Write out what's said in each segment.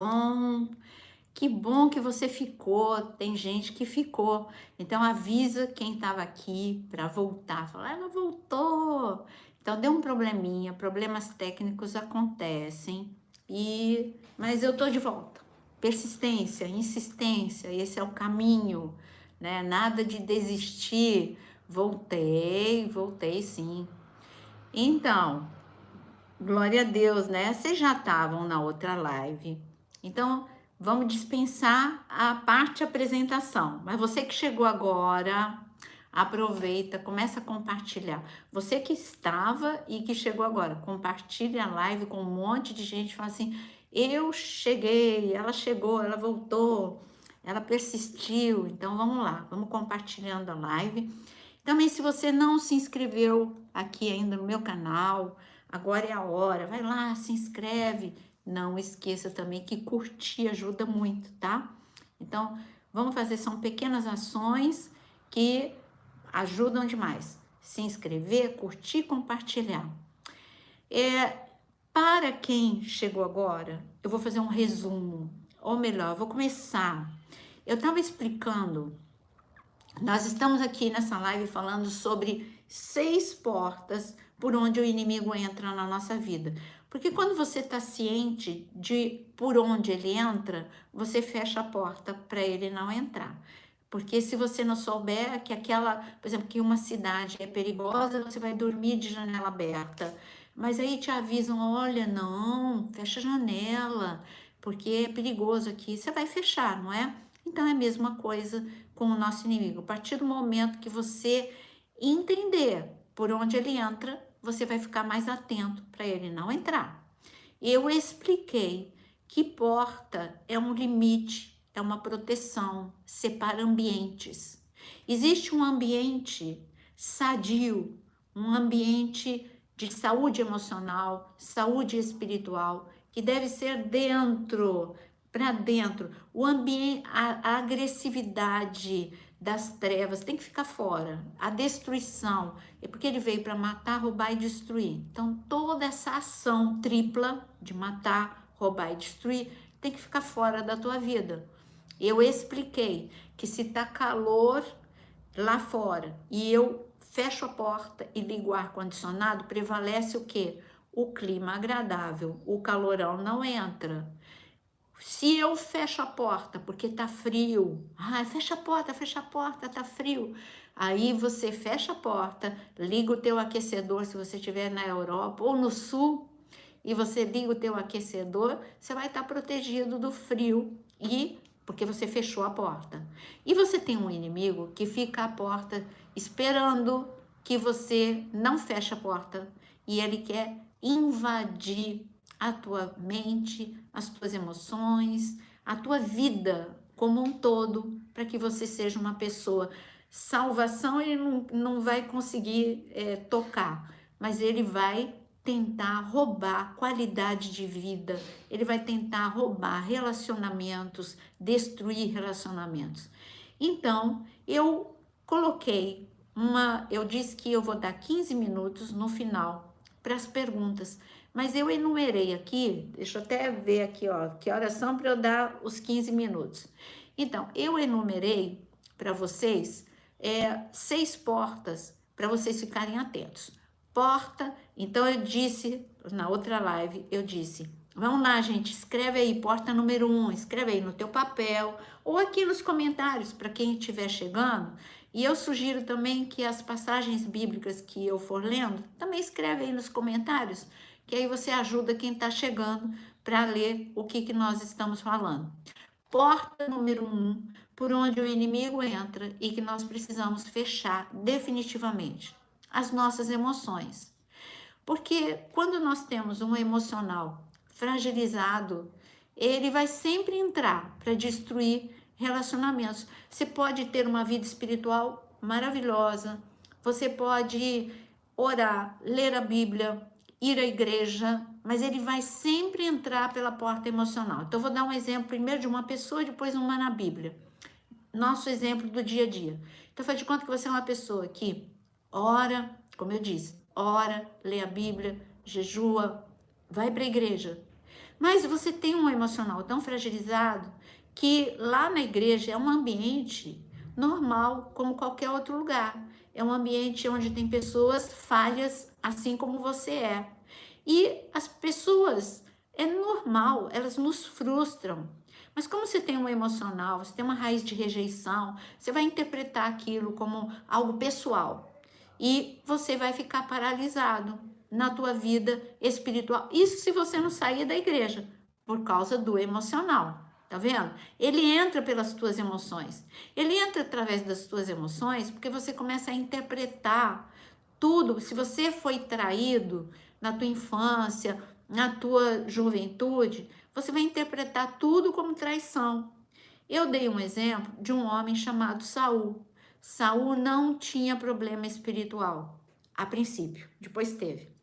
Bom, que bom que você ficou. Tem gente que ficou. Então avisa quem estava aqui para voltar. Fala, ela voltou. Então deu um probleminha, problemas técnicos acontecem. Mas eu tô de volta. Persistência, insistência, esse é o caminho, né? Nada de desistir. Voltei sim. Então, glória a Deus, né? Vocês já estavam na outra live. Então, vamos dispensar a parte apresentação. Mas você que chegou agora, aproveita, começa a compartilhar. Você que estava e que chegou agora, compartilha a live com um monte de gente. Fala assim: eu cheguei, ela chegou, ela voltou, ela persistiu. Então, vamos lá, vamos compartilhando a live. Também, se você não se inscreveu aqui ainda no meu canal, agora é a hora, vai lá, se inscreve. Não esqueça também que curtir ajuda muito, tá? Então, vamos fazer, são pequenas ações que ajudam demais. Se inscrever, curtir, compartilhar. Para quem chegou agora, eu vou fazer um resumo, ou melhor, eu vou começar. Eu estava explicando. Nós estamos aqui nessa live falando sobre 6 portas por onde o inimigo entra na nossa vida. Porque quando você está ciente de por onde ele entra, você fecha a porta para ele não entrar. Porque se você não souber que por exemplo, que uma cidade é perigosa, você vai dormir de janela aberta. Mas aí te avisam, olha, não, fecha a janela, porque é perigoso aqui. Você vai fechar, não é? Então é a mesma coisa com o nosso inimigo. A partir do momento que você entender por onde ele entra, você vai ficar mais atento para ele não entrar. Eu expliquei que porta é um limite, é uma proteção, separa ambientes. Existe um ambiente sadio, um ambiente de saúde emocional, saúde espiritual, que deve ser dentro, para dentro. O ambiente, a agressividade das trevas tem que ficar fora. A destruição é porque ele veio para matar, roubar e destruir. Então, toda essa ação tripla de matar, roubar e destruir tem que ficar fora da tua vida. Eu expliquei que se tá calor lá fora e eu fecho a porta e ligo o ar-condicionado, prevalece o quê? O clima agradável, o calorão não entra. Se eu fecho a porta porque tá frio, fecha a porta, tá frio. Aí você fecha a porta, liga o teu aquecedor se você estiver na Europa ou no sul, e você liga o teu aquecedor, você vai estar protegido do frio e porque você fechou a porta. E você tem um inimigo que fica à porta esperando que você não feche a porta e ele quer invadir a tua mente, as tuas emoções, a tua vida como um todo, para que você seja uma pessoa. Salvação ele não vai conseguir tocar, mas ele vai tentar roubar qualidade de vida, ele vai tentar roubar relacionamentos, destruir relacionamentos. Então, eu disse que eu vou dar 15 minutos no final para as perguntas, mas eu enumerei aqui, deixa eu até ver aqui, ó, que horas são para eu dar os 15 minutos. Então, eu enumerei para vocês 6 portas para vocês ficarem atentos. Porta, então eu disse na outra live, eu disse, vamos lá, gente, escreve aí, porta número 1, escreve aí no teu papel ou aqui nos comentários para quem estiver chegando. E eu sugiro também que as passagens bíblicas que eu for lendo, também escreve aí nos comentários, que aí você ajuda quem está chegando para ler o que nós estamos falando. Porta número 1, por onde o inimigo entra e que nós precisamos fechar definitivamente as nossas emoções. Porque quando nós temos um emocional fragilizado, ele vai sempre entrar para destruir relacionamentos. Você pode ter uma vida espiritual maravilhosa, você pode orar, ler a Bíblia, ir à igreja, mas ele vai sempre entrar pela porta emocional. Então, eu vou dar um exemplo primeiro de uma pessoa, depois uma na Bíblia. Nosso exemplo do dia a dia. Então, faz de conta que você é uma pessoa que ora, como eu disse, ora, lê a Bíblia, jejua, vai para a igreja. Mas você tem um emocional tão fragilizado que lá na igreja é um ambiente normal, como qualquer outro lugar. É um ambiente onde tem pessoas falhas, assim como você é. E as pessoas, é normal, elas nos frustram. Mas como você tem um emocional, você tem uma raiz de rejeição, você vai interpretar aquilo como algo pessoal. E você vai ficar paralisado na tua vida espiritual. Isso se você não sair da igreja, por causa do emocional. Tá vendo? Ele entra pelas tuas emoções. Ele entra através das tuas emoções porque você começa a interpretar tudo. Se você foi traído na tua infância, na tua juventude, você vai interpretar tudo como traição. Eu dei um exemplo de um homem chamado Saul. Saul não tinha problema espiritual a princípio, depois teve.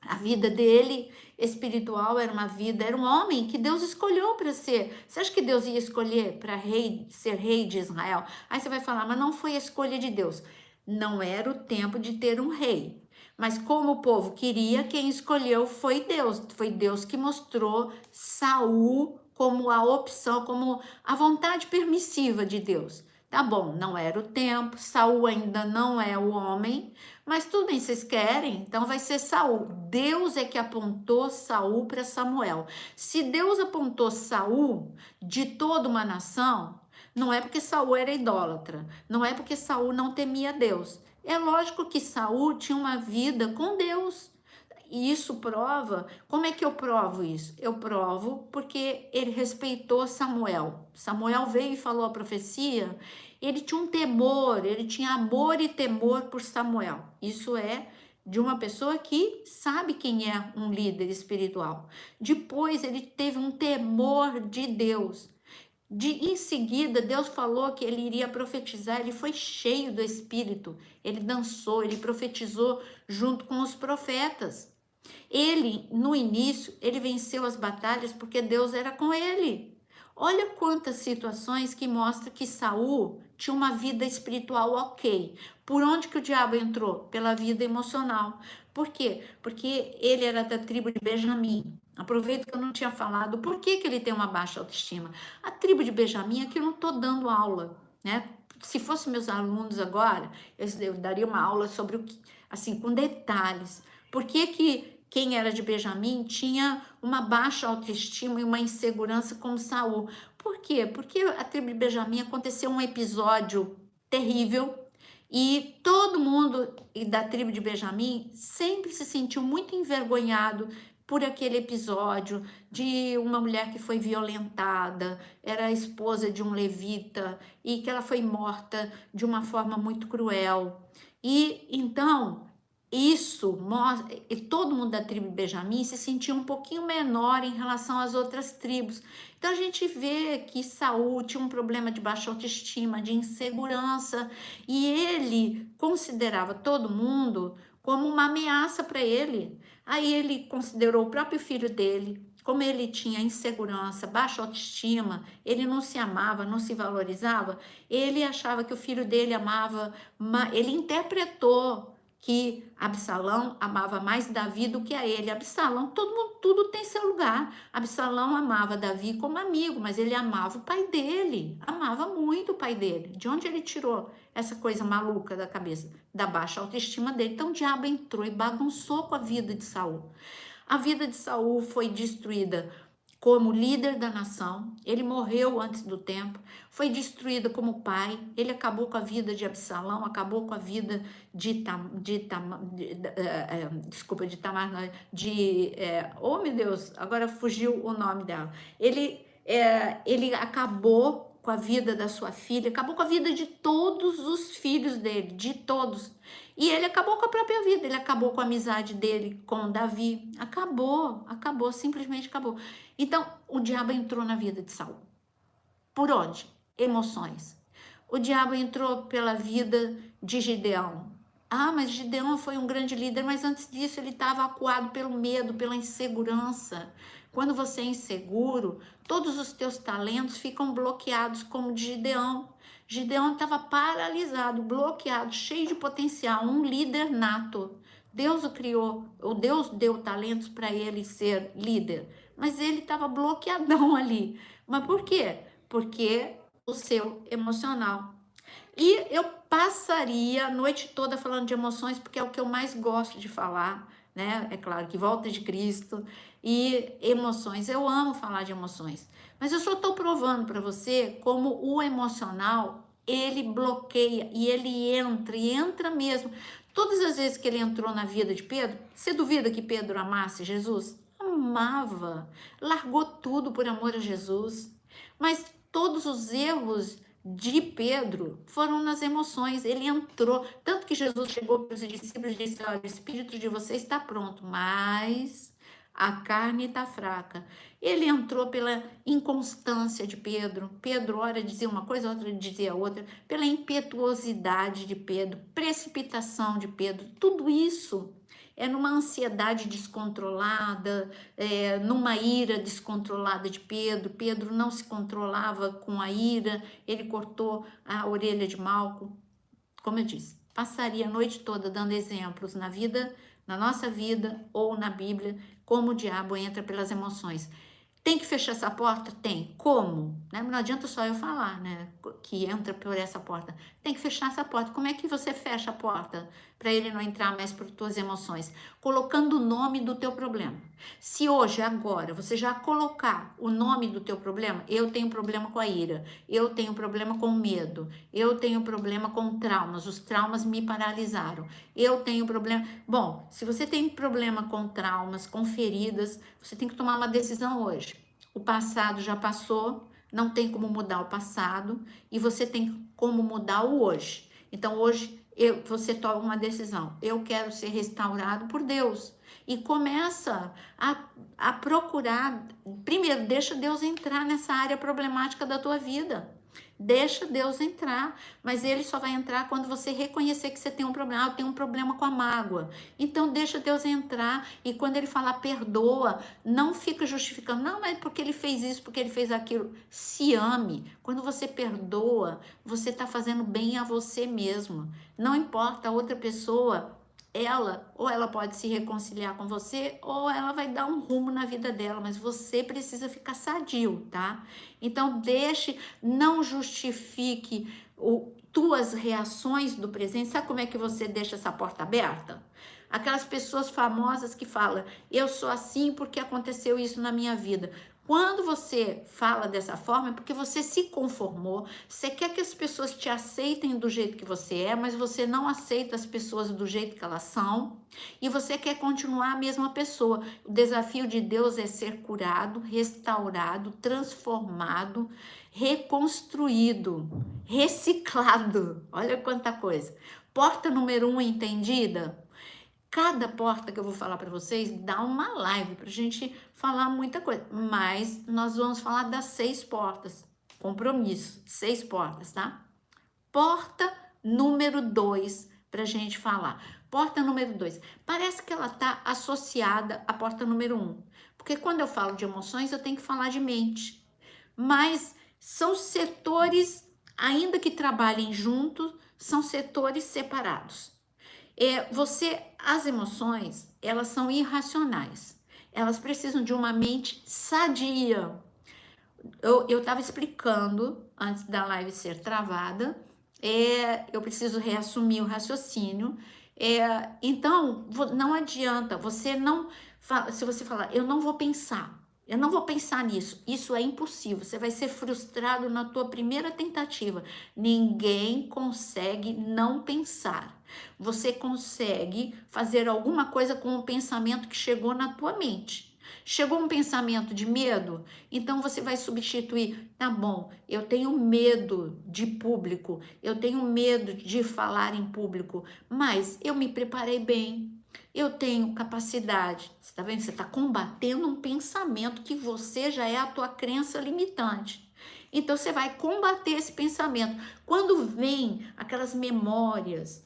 A vida dele espiritual era uma vida, era um homem que Deus escolheu para ser. Você acha que Deus ia escolher para ser rei de Israel? Aí você vai falar, mas não foi a escolha de Deus. Não era o tempo de ter um rei. Mas como o povo queria, quem escolheu foi Deus. Foi Deus que mostrou Saul como a opção, como a vontade permissiva de Deus. Tá bom, não era o tempo, Saul ainda não é o homem, mas tudo bem, vocês querem? Então vai ser Saul. Deus é que apontou Saul para Samuel. Se Deus apontou Saul de toda uma nação, não é porque Saul era idólatra, não é porque Saul não temia Deus. É lógico que Saul tinha uma vida com Deus. E isso prova, como é que eu provo isso? Eu provo porque ele respeitou Samuel. Samuel veio e falou a profecia, ele tinha um temor, ele tinha amor e temor por Samuel. Isso é de uma pessoa que sabe quem é um líder espiritual. Depois ele teve um temor de Deus. Em seguida, Deus falou que ele iria profetizar, ele foi cheio do Espírito, ele dançou, ele profetizou junto com os profetas. Ele, no início, ele venceu as batalhas porque Deus era com ele. Olha quantas situações que mostram que Saul tinha uma vida espiritual ok. Por onde que o diabo entrou? Pela vida emocional. Por quê? Porque ele era da tribo de Benjamim. Aproveito que eu não tinha falado por que ele tem uma baixa autoestima. A tribo de Benjamim, aqui eu não estou dando aula, né? Se fossem meus alunos agora, eu daria uma aula sobre o que, assim, com detalhes. Por que quem era de Benjamim tinha uma baixa autoestima e uma insegurança como Saul? Por quê? Porque a tribo de Benjamim aconteceu um episódio terrível e todo mundo da tribo de Benjamim sempre se sentiu muito envergonhado por aquele episódio de uma mulher que foi violentada, era a esposa de um levita e que ela foi morta de uma forma muito cruel. E então isso mostra, e todo mundo da tribo de Benjamim se sentia um pouquinho menor em relação às outras tribos. Então a gente vê que Saul tinha um problema de baixa autoestima, de insegurança, e ele considerava todo mundo como uma ameaça para ele. Aí ele considerou o próprio filho dele, como ele tinha insegurança, baixa autoestima, ele não se amava, não se valorizava, ele achava que o filho dele amava, ele interpretou que Absalão amava mais Davi do que a ele. Absalão, todo mundo, tudo tem seu lugar. Absalão amava Davi como amigo, mas ele amava o pai dele, amava muito o pai dele. De onde ele tirou essa coisa maluca da cabeça? Da baixa autoestima dele. Então o diabo entrou e bagunçou com a vida de Saul. A vida de Saul foi destruída como líder da nação, ele morreu antes do tempo, foi destruído como pai, ele acabou com a vida de Absalão, acabou com a vida de Tamar, oh meu Deus, agora fugiu o nome dela. Ele acabou com a vida da sua filha, acabou com a vida de todos os filhos dele, de todos. E ele acabou com a própria vida, ele acabou com a amizade dele com Davi, acabou, simplesmente acabou. Então, o diabo entrou na vida de Saul. Por onde? Emoções. O diabo entrou pela vida de Gideão. Ah, mas Gideão foi um grande líder, mas antes disso ele estava acuado pelo medo, pela insegurança. Quando você é inseguro, todos os teus talentos ficam bloqueados, como de Gideão. Gideão estava paralisado, bloqueado, cheio de potencial, um líder nato. Deus o criou, ou Deus deu talentos para ele ser líder, mas ele estava bloqueadão ali. Mas por quê? Porque o seu emocional. E eu passaria a noite toda falando de emoções, porque é o que eu mais gosto de falar, né? É claro que volta de Cristo e emoções. Eu amo falar de emoções. Mas eu só estou provando para você como o emocional, ele bloqueia e ele entra, e entra mesmo. Todas as vezes que ele entrou na vida de Pedro, você duvida que Pedro amasse Jesus? Amava, largou tudo por amor a Jesus. Mas todos os erros de Pedro foram nas emoções. Ele entrou, tanto que Jesus chegou para os discípulos e disse: olha, o espírito de vocês está pronto, mas a carne está fraca. Ele entrou pela inconstância de Pedro. Pedro, ora dizia uma coisa, outra dizia outra, pela impetuosidade de Pedro, precipitação de Pedro, tudo isso é numa ansiedade descontrolada, numa ira descontrolada de Pedro. Pedro não se controlava com a ira, ele cortou a orelha de Malco. Como eu disse, passaria a noite toda dando exemplos na vida, na nossa vida ou na Bíblia, como o diabo entra pelas emoções. Tem que fechar essa porta? Tem. Como? Né? Não adianta só eu falar, né? Que entra por essa porta. Tem que fechar essa porta. Como é que você fecha a porta para ele não entrar mais por tuas emoções? Colocando o nome do teu problema. Se hoje, agora, você já colocar o nome do teu problema, eu tenho problema com a ira, eu tenho problema com o medo, eu tenho problema com traumas, os traumas me paralisaram, eu tenho problema... Bom, se você tem problema com traumas, com feridas, você tem que tomar uma decisão hoje. O passado já passou, não tem como mudar o passado e você tem como mudar o hoje. Então hoje você toma uma decisão. Eu quero ser restaurado por Deus. E começa a procurar. Primeiro, deixa Deus entrar nessa área problemática da tua vida. Deixa Deus entrar, mas ele só vai entrar quando você reconhecer que você tem um problema. Eu tenho um problema com a mágoa. Então deixa Deus entrar, e quando ele falar perdoa, não fica justificando, não, mas porque ele fez isso, porque ele fez aquilo. Se ame. Quando você perdoa, você está fazendo bem a você mesmo. Não importa a outra pessoa, ou ela pode se reconciliar com você, ou ela vai dar um rumo na vida dela, mas você precisa ficar sadio, tá? Então não justifique tuas reações do presente. Sabe como é que você deixa essa porta aberta? Aquelas pessoas famosas que falam, eu sou assim porque aconteceu isso na minha vida. Quando você fala dessa forma, é porque você se conformou, você quer que as pessoas te aceitem do jeito que você é, mas você não aceita as pessoas do jeito que elas são, e você quer continuar a mesma pessoa. O desafio de Deus é ser curado, restaurado, transformado, reconstruído, reciclado. Olha quanta coisa. Porta número 1 entendida? Cada porta que eu vou falar para vocês dá uma live para a gente falar muita coisa, mas nós vamos falar das 6 portas. Compromisso, 6 portas, tá? Porta número 2 para a gente falar. Porta número 2, parece que ela tá associada à porta número 1, porque quando eu falo de emoções eu tenho que falar de mente, mas são setores, ainda que trabalhem juntos, são setores separados. As emoções, elas são irracionais. Elas precisam de uma mente sadia. Eu estava explicando, antes da live ser travada, eu preciso reassumir o raciocínio. Então, não adianta, se você falar, eu não vou pensar nisso, isso é impossível, você vai ser frustrado na tua primeira tentativa. Ninguém consegue não pensar. Você consegue fazer alguma coisa com o pensamento que chegou na tua mente. Chegou um pensamento de medo? Então você vai substituir, tá bom, eu tenho medo de público, eu tenho medo de falar em público, mas eu me preparei bem. Eu tenho capacidade. Você está vendo? Você está combatendo um pensamento que você já é a tua crença limitante. Então você vai combater esse pensamento. Quando vem aquelas memórias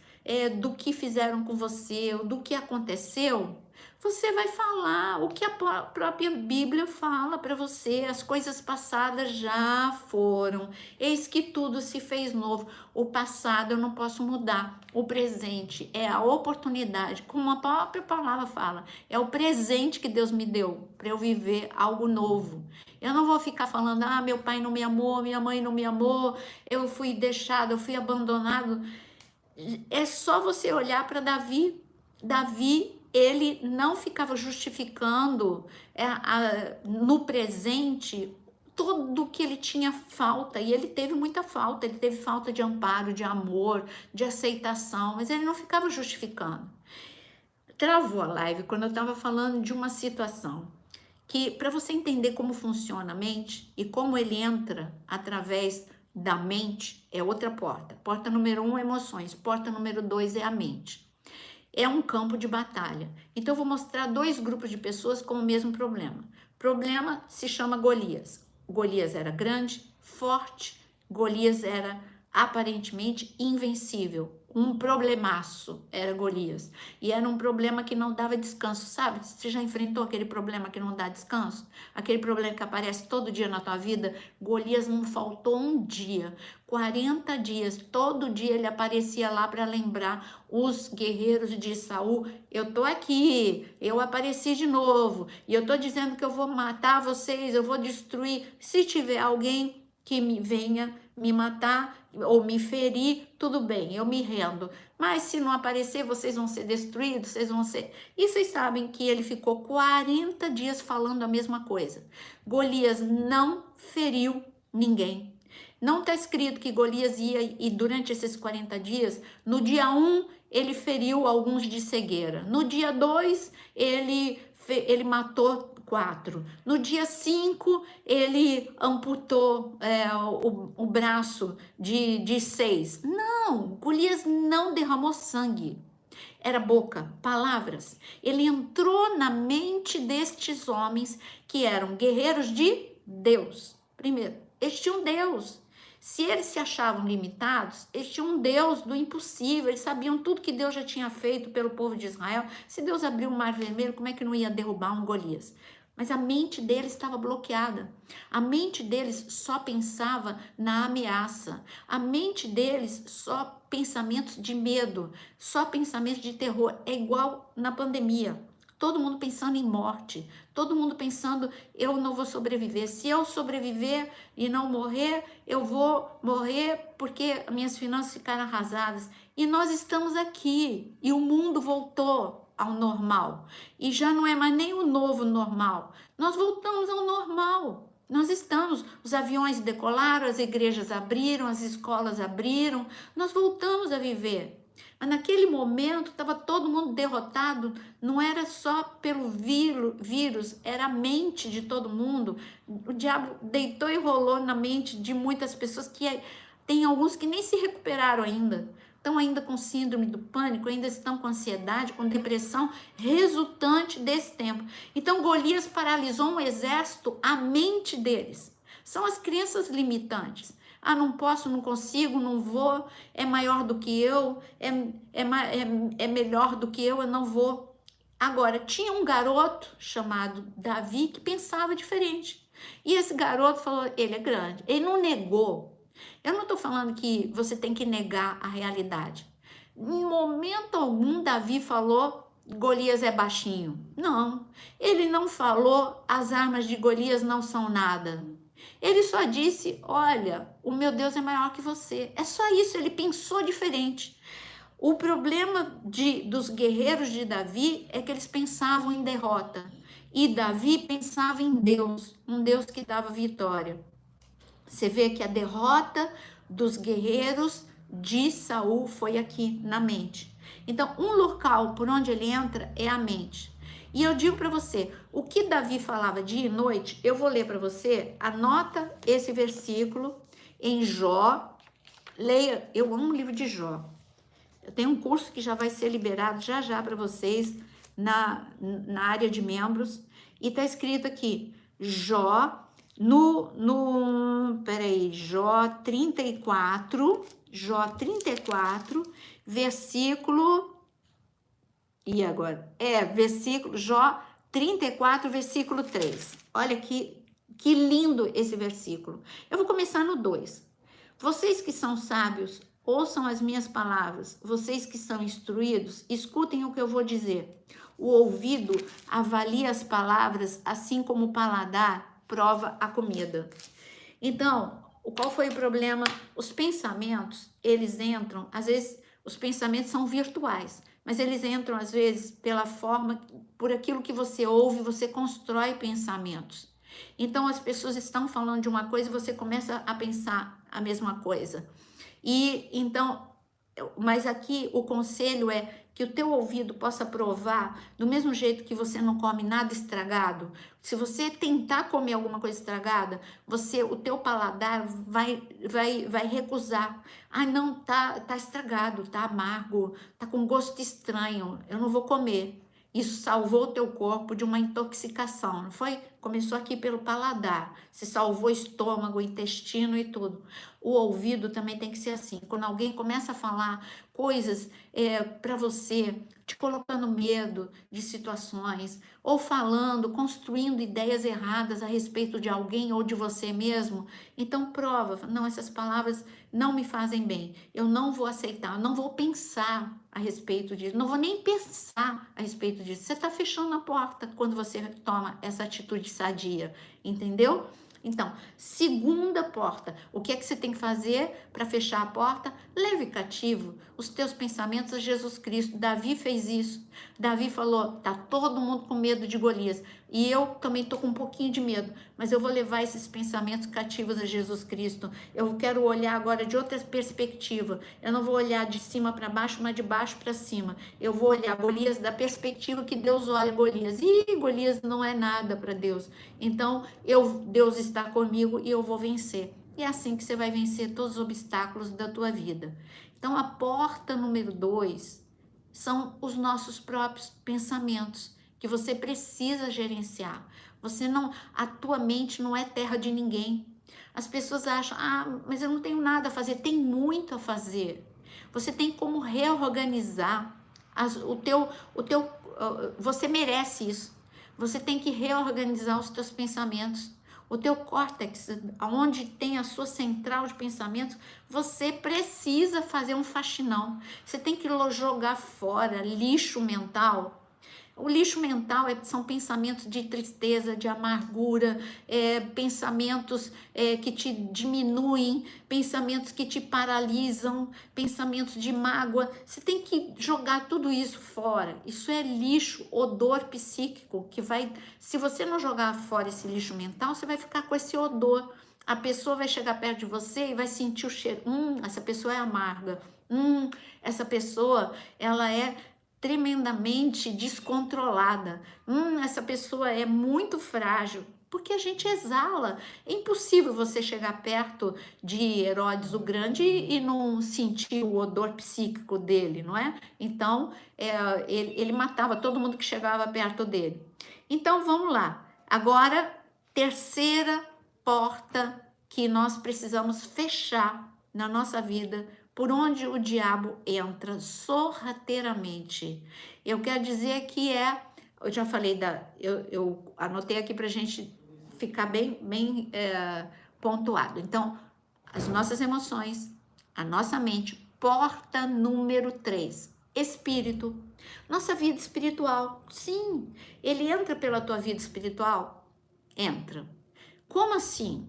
do que fizeram com você, ou do que aconteceu, você vai falar o que a própria Bíblia fala para você. As coisas passadas já foram, eis que tudo se fez novo. O passado eu não posso mudar, o presente é a oportunidade, como a própria palavra fala, é o presente que Deus me deu para eu viver algo novo. Eu não vou ficar falando, meu pai não me amou, minha mãe não me amou, eu fui deixado, eu fui abandonado. É só você olhar para Davi. Davi, ele não ficava justificando no presente tudo que ele tinha falta, e ele teve muita falta, ele teve falta de amparo, de amor, de aceitação, mas ele não ficava justificando. Travou a live quando eu estava falando de uma situação que, para você entender como funciona a mente e como ele entra através da mente, é outra porta. Porta número 1, emoções. Porta número 2 é a mente. É um campo de batalha. Então, eu vou mostrar 2 grupos de pessoas com o mesmo problema. O problema se chama Golias. Golias era grande, forte. Golias era aparentemente invencível. Um problemaço era Golias. E era um problema que não dava descanso, sabe? Você já enfrentou aquele problema que não dá descanso? Aquele problema que aparece todo dia na tua vida? Golias não faltou um dia. 40 dias, todo dia ele aparecia lá para lembrar os guerreiros de Saul. Eu tô aqui, eu apareci de novo, e eu tô dizendo que eu vou matar vocês, eu vou destruir. Se tiver alguém que me venha me matar ou me ferir, tudo bem, eu me rendo. Mas se não aparecer, vocês vão ser destruídos, vocês vão ser... E vocês sabem que ele ficou 40 dias falando a mesma coisa. Golias não feriu ninguém. Não está escrito que Golias ia, e durante esses 40 dias, no dia 1, ele feriu alguns de cegueira. No dia 2, ele matou 4. No dia 5, ele amputou o braço de 6. Não, Golias não derramou sangue. Era boca, palavras. Ele entrou na mente destes homens que eram guerreiros de Deus. Primeiro, eles tinham Deus. Se eles se achavam limitados, eles tinham um Deus do impossível, eles sabiam tudo que Deus já tinha feito pelo povo de Israel. Se Deus abriu o Mar Vermelho, como é que não ia derrubar um Golias? Mas a mente deles estava bloqueada. A mente deles só pensava na ameaça. A mente deles só pensamentos de medo, só pensamentos de terror. É igual na pandemia. Todo mundo pensando em morte, todo mundo pensando, eu não vou sobreviver. Se eu sobreviver e não morrer, eu vou morrer porque minhas finanças ficaram arrasadas. E nós estamos aqui, e o mundo voltou ao normal. E já não é mais nem o novo normal. Nós voltamos ao normal. Nós estamos, os aviões decolaram, as igrejas abriram, as escolas abriram, nós voltamos a viver. Mas naquele momento estava todo mundo derrotado, não era só pelo vírus, era a mente de todo mundo. O diabo deitou e rolou na mente de muitas pessoas, que tem alguns que nem se recuperaram ainda. Estão ainda com síndrome do pânico, ainda estão com ansiedade, com depressão, resultante desse tempo. Então, Golias paralisou um exército, a mente deles. São as crenças limitantes. Não posso, não consigo, não vou, é maior do que eu, é melhor do que eu não vou. Agora, tinha um garoto chamado Davi que pensava diferente. E esse garoto falou, ele é grande. Ele não negou. Eu não estou falando que você tem que negar a realidade. Em momento algum, Davi falou, Golias é baixinho. Não, ele não falou, as armas de Golias não são nada. Ele só disse, olha, o meu Deus é maior que você. É só isso, ele pensou diferente. O problema dos guerreiros de Davi é que eles pensavam em derrota. E Davi pensava em Deus, um Deus que dava vitória. Você vê que a derrota dos guerreiros de Saul foi aqui na mente. Então, um local por onde ele entra é a mente. E eu digo para você, o que Davi falava dia e noite, eu vou ler para você, anota esse versículo em Jó, leia, eu amo o livro de Jó. Eu tenho um curso que já vai ser liberado já para vocês na área de membros, e tá escrito aqui, Jó, Jó 34, versículo... E agora? Versículo Jó 34, versículo 3. Olha que lindo esse versículo. Eu vou começar no 2. Vocês que são sábios, ouçam as minhas palavras. Vocês que são instruídos, escutem o que eu vou dizer. O ouvido avalia as palavras, assim como o paladar prova a comida. Então, qual foi o problema? Os pensamentos, eles entram, às vezes, os pensamentos são virtuais, mas eles entram, às vezes, pela forma, por aquilo que você ouve, você constrói pensamentos. Então, as pessoas estão falando de uma coisa e você começa a pensar a mesma coisa. E, então, mas aqui o conselho é que o teu ouvido possa provar, do mesmo jeito que você não come nada estragado. Se você tentar comer alguma coisa estragada, o teu paladar vai recusar. Ah, não, tá estragado, tá amargo, tá com gosto estranho, eu não vou comer. Isso salvou o teu corpo de uma intoxicação, não foi? Começou aqui pelo paladar, se salvou estômago, intestino e tudo. O ouvido também tem que ser assim. Quando alguém começa a falar coisas para você, te colocando medo de situações, ou falando, construindo ideias erradas a respeito de alguém ou de você mesmo, então prova, não, essas palavras não me fazem bem, eu não vou aceitar, eu não vou pensar a respeito disso, não vou nem pensar a respeito disso. Você está fechando a porta quando você toma essa atitude sadia, entendeu? Então, segunda porta, o que é que você tem que fazer para fechar a porta? Leve cativo os teus pensamentos a Jesus Cristo. Davi fez isso. Davi falou, tá todo mundo com medo de Golias. E eu também tô com um pouquinho de medo, mas eu vou levar esses pensamentos cativos a Jesus Cristo. Eu quero olhar agora de outra perspectiva. Eu não vou olhar de cima para baixo, mas de baixo para cima. Eu vou olhar Golias da perspectiva que Deus olha Golias. E Golias não é nada para Deus. Então, Deus está comigo e eu vou vencer. E é assim que você vai vencer todos os obstáculos da tua vida. Então, a porta número 2 são os nossos próprios pensamentos, que você precisa gerenciar. A tua mente não é terra de ninguém. As pessoas acham, mas eu não tenho nada a fazer. Tem muito a fazer. Você tem como reorganizar você merece isso. Você tem que reorganizar os teus pensamentos. O teu córtex, onde tem a sua central de pensamentos, você precisa fazer um faxinão. Você tem que jogar fora lixo mental. O lixo mental são pensamentos de tristeza, de amargura, pensamentos que te diminuem, pensamentos que te paralisam, pensamentos de mágoa. Você tem que jogar tudo isso fora. Isso é lixo, odor psíquico, que vai... Se você não jogar fora esse lixo mental, você vai ficar com esse odor. A pessoa vai chegar perto de você e vai sentir o cheiro. Essa pessoa é amarga. Essa pessoa, ela é tremendamente descontrolada. Essa pessoa é muito frágil, porque a gente exala. É impossível você chegar perto de Herodes o Grande e não sentir o odor psíquico dele, não é? Então, ele matava todo mundo que chegava perto dele. Então, vamos lá. Agora, terceira porta que nós precisamos fechar na nossa vida, por onde o diabo entra sorrateiramente. Eu quero dizer que eu já falei eu anotei aqui para a gente ficar bem pontuado. Então, as nossas emoções, a nossa mente, porta número 3, espírito. Nossa vida espiritual, sim, ele entra pela tua vida espiritual? Entra. Como assim?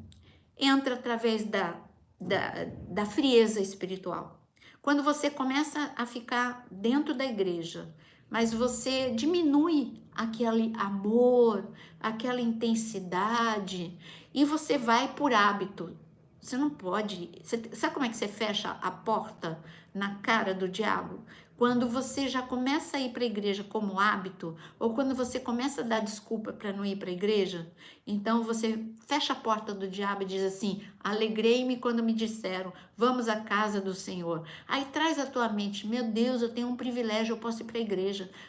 Entra através da frieza espiritual. Quando você começa a ficar dentro da igreja, mas você diminui aquele amor, aquela intensidade, e você vai por hábito. Você não pode... Sabe como é que você fecha a porta na cara do diabo? Quando você já começa a ir para a igreja como hábito, ou quando você começa a dar desculpa para não ir para a igreja, então você fecha a porta do diabo e diz assim, alegrei-me quando me disseram, vamos à casa do Senhor. Aí traz à tua mente, meu Deus, eu tenho um privilégio, eu posso ir para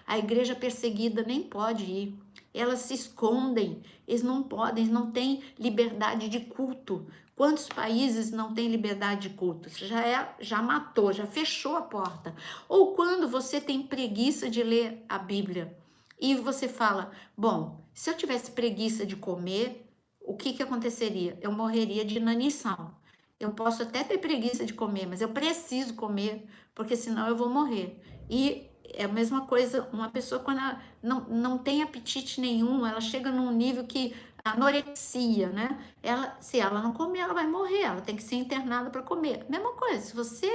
a igreja perseguida nem pode ir. elas se escondem, eles não podem, eles não têm liberdade de culto. Quantos países não têm liberdade de culto? Já matou, já fechou a porta. Ou quando você tem preguiça de ler a Bíblia e você fala, bom, se eu tivesse preguiça de comer, o que que aconteceria? Eu morreria de inanição. Eu posso até ter preguiça de comer, mas eu preciso comer, porque senão eu vou morrer. E é a mesma coisa, uma pessoa quando ela não tem apetite nenhum, ela chega num nível que anorexia, né? Se ela não comer, ela vai morrer, ela tem que ser internada para comer. Mesma coisa, se você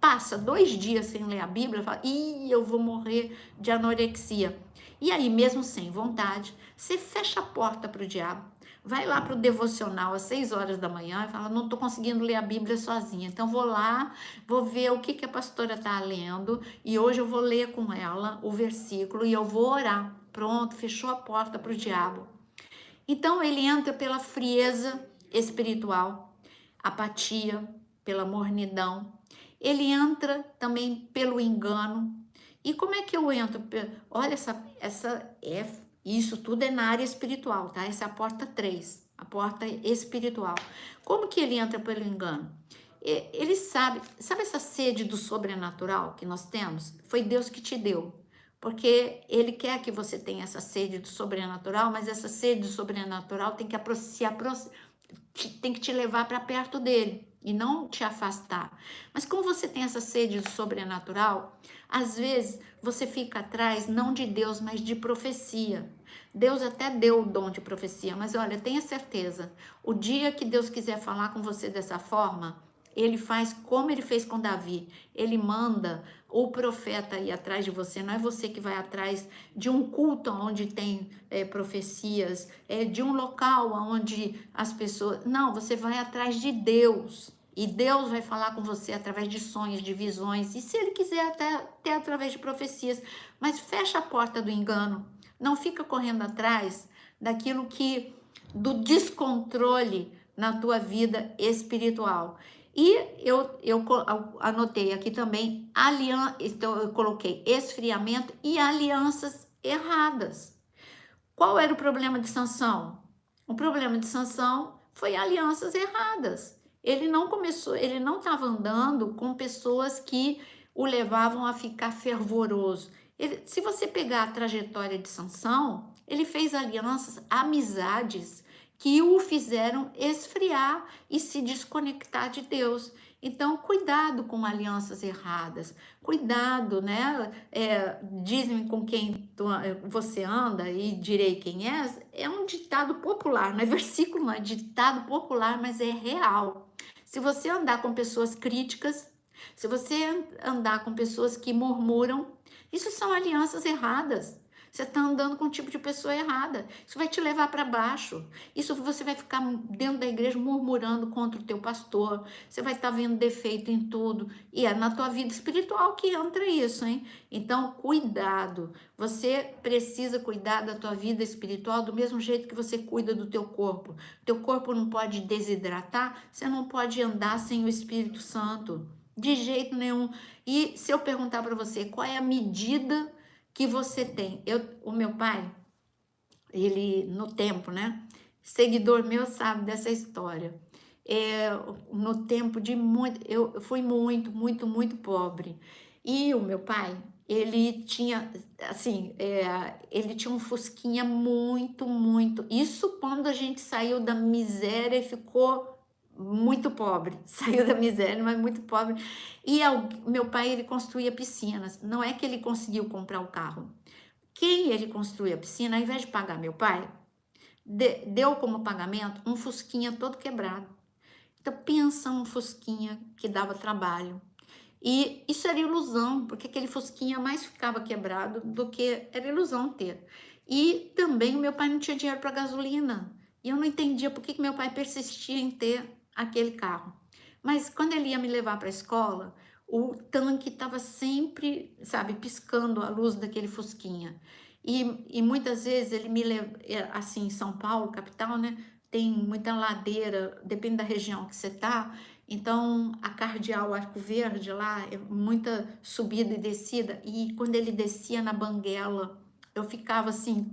passa 2 dias sem ler a Bíblia, fala, ih, eu vou morrer de anorexia. E aí, mesmo sem vontade, você fecha a porta para o diabo. Vai lá para o devocional às 6 horas da manhã e fala, não estou conseguindo ler a Bíblia sozinha. Então, vou lá, vou ver o que a pastora está lendo e hoje eu vou ler com ela o versículo e eu vou orar. Pronto, fechou a porta para o diabo. Então, ele entra pela frieza espiritual, apatia, pela mornidão. Ele entra também pelo engano. E como é que eu entro? Olha, isso tudo é na área espiritual, tá? Essa é a porta 3, a porta espiritual. Como que ele entra pelo engano? Ele sabe essa sede do sobrenatural que nós temos? Foi Deus que te deu. Porque ele quer que você tenha essa sede do sobrenatural, mas essa sede do sobrenatural tem que tem que te levar para perto dele e não te afastar. Mas como você tem essa sede do sobrenatural, às vezes você fica atrás não de Deus, mas de profecia. Deus até deu o dom de profecia, mas olha, tenha certeza, o dia que Deus quiser falar com você dessa forma, ele faz como ele fez com Davi. Ele manda o profeta ir atrás de você. Não é você que vai atrás de um culto onde tem profecias, de um local onde as pessoas... Não, você vai atrás de Deus. E Deus vai falar com você através de sonhos, de visões. E se ele quiser até através de profecias. Mas fecha a porta do engano. Não fica correndo atrás do descontrole na tua vida espiritual. E eu anotei aqui também, então eu coloquei esfriamento e alianças erradas. Qual era o problema de Sansão? O problema de Sansão foi alianças erradas. Ele não estava andando com pessoas que o levavam a ficar fervoroso. Se você pegar a trajetória de Sansão, ele fez alianças, amizades, que o fizeram esfriar e se desconectar de Deus. Então, cuidado com alianças erradas, cuidado, né? Diz-me com quem você anda e direi quem é um ditado popular, não é versículo, não é ditado popular, mas é real. Se você andar com pessoas críticas, se você andar com pessoas que murmuram, isso são alianças erradas. Você está andando com um tipo de pessoa errada. Isso vai te levar para baixo. Isso você vai ficar dentro da igreja murmurando contra o teu pastor. Você vai estar vendo defeito em tudo. E é na tua vida espiritual que entra isso, hein? Então, cuidado. Você precisa cuidar da tua vida espiritual do mesmo jeito que você cuida do teu corpo. Teu corpo não pode desidratar. Você não pode andar sem o Espírito Santo. De jeito nenhum. E se eu perguntar para você qual é a medida que você tem. O meu pai, ele no tempo, né? Seguidor meu sabe dessa história. No tempo de muito, eu fui muito pobre. E o meu pai, ele tinha, assim, ele tinha um fusquinha muito. Isso quando a gente saiu da miséria e ficou muito pobre, saiu da miséria, mas muito pobre. E meu pai, ele construía piscinas. Não é que ele conseguiu comprar o carro. Quem ele construía a piscina, ao invés de pagar meu pai, deu como pagamento um fusquinha todo quebrado. Então, pensa um fusquinha que dava trabalho. E isso era ilusão, porque aquele fusquinha mais ficava quebrado do que era ilusão ter. E também o meu pai não tinha dinheiro para gasolina. E eu não entendia por que meu pai persistia em ter aquele carro. Mas quando ele ia me levar para a escola, o tanque estava sempre, sabe, piscando a luz daquele fusquinha. E muitas vezes ele me leva, assim, em São Paulo, capital, né? Tem muita ladeira, depende da região que você tá. Então, a Cardeal Arco Verde lá, é muita subida e descida. E quando ele descia na Banguela, eu ficava assim,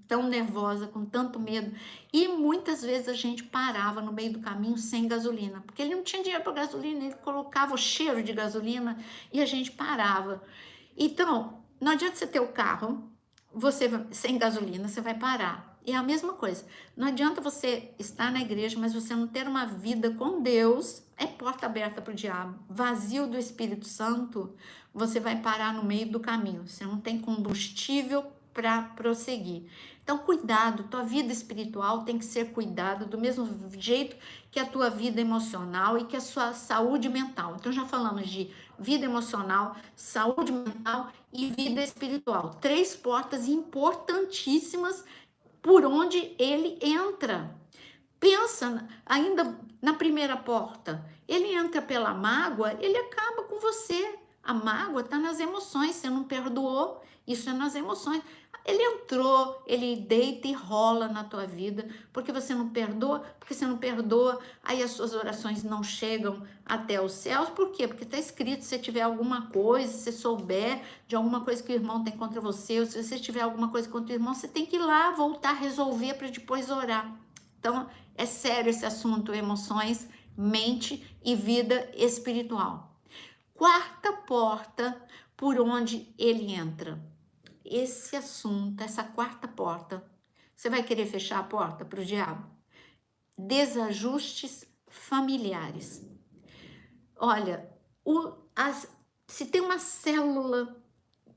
tão nervosa, com tanto medo. E muitas vezes a gente parava no meio do caminho sem gasolina, porque ele não tinha dinheiro para gasolina, ele colocava o cheiro de gasolina e a gente parava. Então, não adianta você ter o carro, sem gasolina, você vai parar. E é a mesma coisa. Não adianta você estar na igreja, mas você não ter uma vida com Deus, é porta aberta para o diabo. Vazio do Espírito Santo, você vai parar no meio do caminho. Você não tem combustível para prosseguir. Então, cuidado, tua vida espiritual tem que ser cuidado do mesmo jeito que a tua vida emocional e que a sua saúde mental. Então, já falamos de vida emocional, saúde mental e vida espiritual. 3 portas importantíssimas por onde ele entra. Pensa ainda na primeira porta. Ele entra pela mágoa, ele acaba com você. A mágoa está nas emoções, você não perdoou, isso é nas emoções. Ele entrou, ele deita e rola na tua vida, porque você não perdoa, aí as suas orações não chegam até os céus. Por quê? Porque está escrito, se tiver alguma coisa, se souber de alguma coisa que o irmão tem contra você, ou se você tiver alguma coisa contra o irmão, você tem que ir lá, voltar, resolver para depois orar. Então, é sério esse assunto, emoções, mente e vida espiritual. 4ª porta por onde ele entra. Esse assunto, essa 4ª porta, você vai querer fechar a porta para o diabo? Desajustes familiares. Olha, se tem uma célula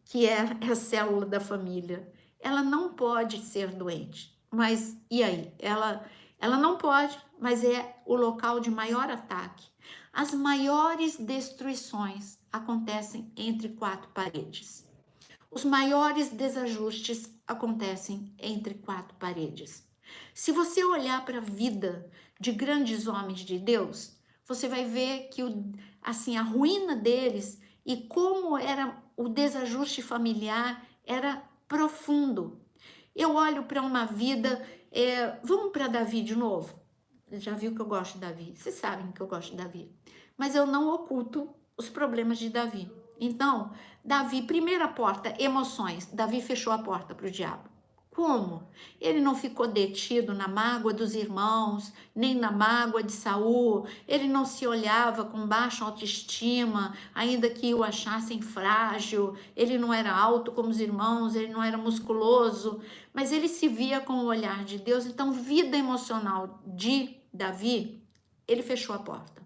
que é a célula da família, ela não pode ser doente. Mas e aí? Ela não pode, mas é o local de maior ataque. As maiores destruições acontecem entre 4 paredes. Os maiores desajustes acontecem entre 4 paredes. Se você olhar para a vida de grandes homens de Deus, você vai ver que a ruína deles e como era o desajuste familiar era profundo. Eu olho para uma vida, vamos para Davi de novo? Já viu que eu gosto de Davi, vocês sabem que eu gosto de Davi, mas eu não oculto os problemas de Davi. Então, Davi, primeira porta, emoções. Davi fechou a porta para o diabo. Como? Ele não ficou detido na mágoa dos irmãos, nem na mágoa de Saul. Ele não se olhava com baixa autoestima, ainda que o achassem frágil. Ele não era alto como os irmãos, ele não era musculoso, mas ele se via com o olhar de Deus. Então, vida emocional de Davi, ele fechou a porta.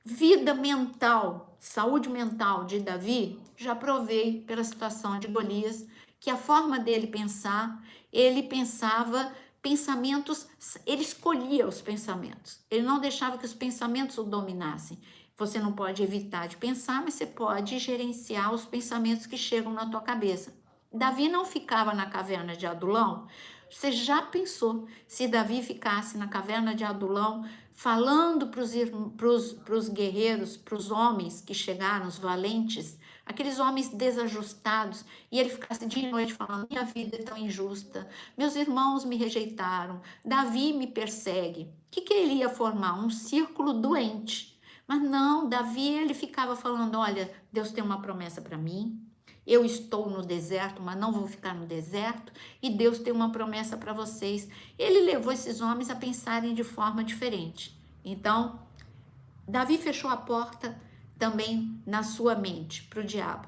Vida mental, saúde mental de Davi, já provei pela situação de Golias, que a forma dele pensar, ele pensava pensamentos, ele escolhia os pensamentos, ele não deixava que os pensamentos o dominassem. Você não pode evitar de pensar, mas você pode gerenciar os pensamentos que chegam na tua cabeça. Davi não ficava na caverna de Adulão. Você já pensou se Davi ficasse na caverna de Adulão falando para os guerreiros, para os homens que chegaram, os valentes, aqueles homens desajustados, e ele ficasse dia e noite falando: minha vida é tão injusta, meus irmãos me rejeitaram, Davi me persegue. O que ele ia formar? Um círculo doente. Mas não, Davi, ele ficava falando: olha, Deus tem uma promessa para mim, eu estou no deserto, mas não vou ficar no deserto, e Deus tem uma promessa para vocês. Ele levou esses homens a pensarem de forma diferente. Então, Davi fechou a porta também na sua mente para o diabo.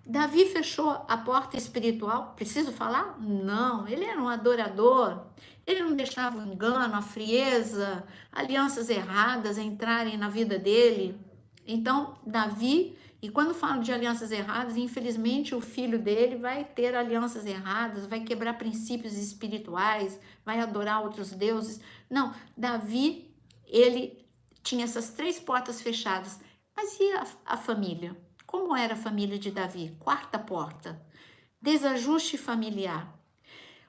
Davi fechou a porta espiritual, preciso falar? Não, ele era um adorador, ele não deixava o engano, a frieza, alianças erradas entrarem na vida dele. Então, Davi, e quando falo de alianças erradas, infelizmente o filho dele vai ter alianças erradas, vai quebrar princípios espirituais, vai adorar outros deuses. Não, Davi, ele tinha essas 3 portas fechadas. Mas e a família? Como era a família de Davi? 4ª porta, desajuste familiar.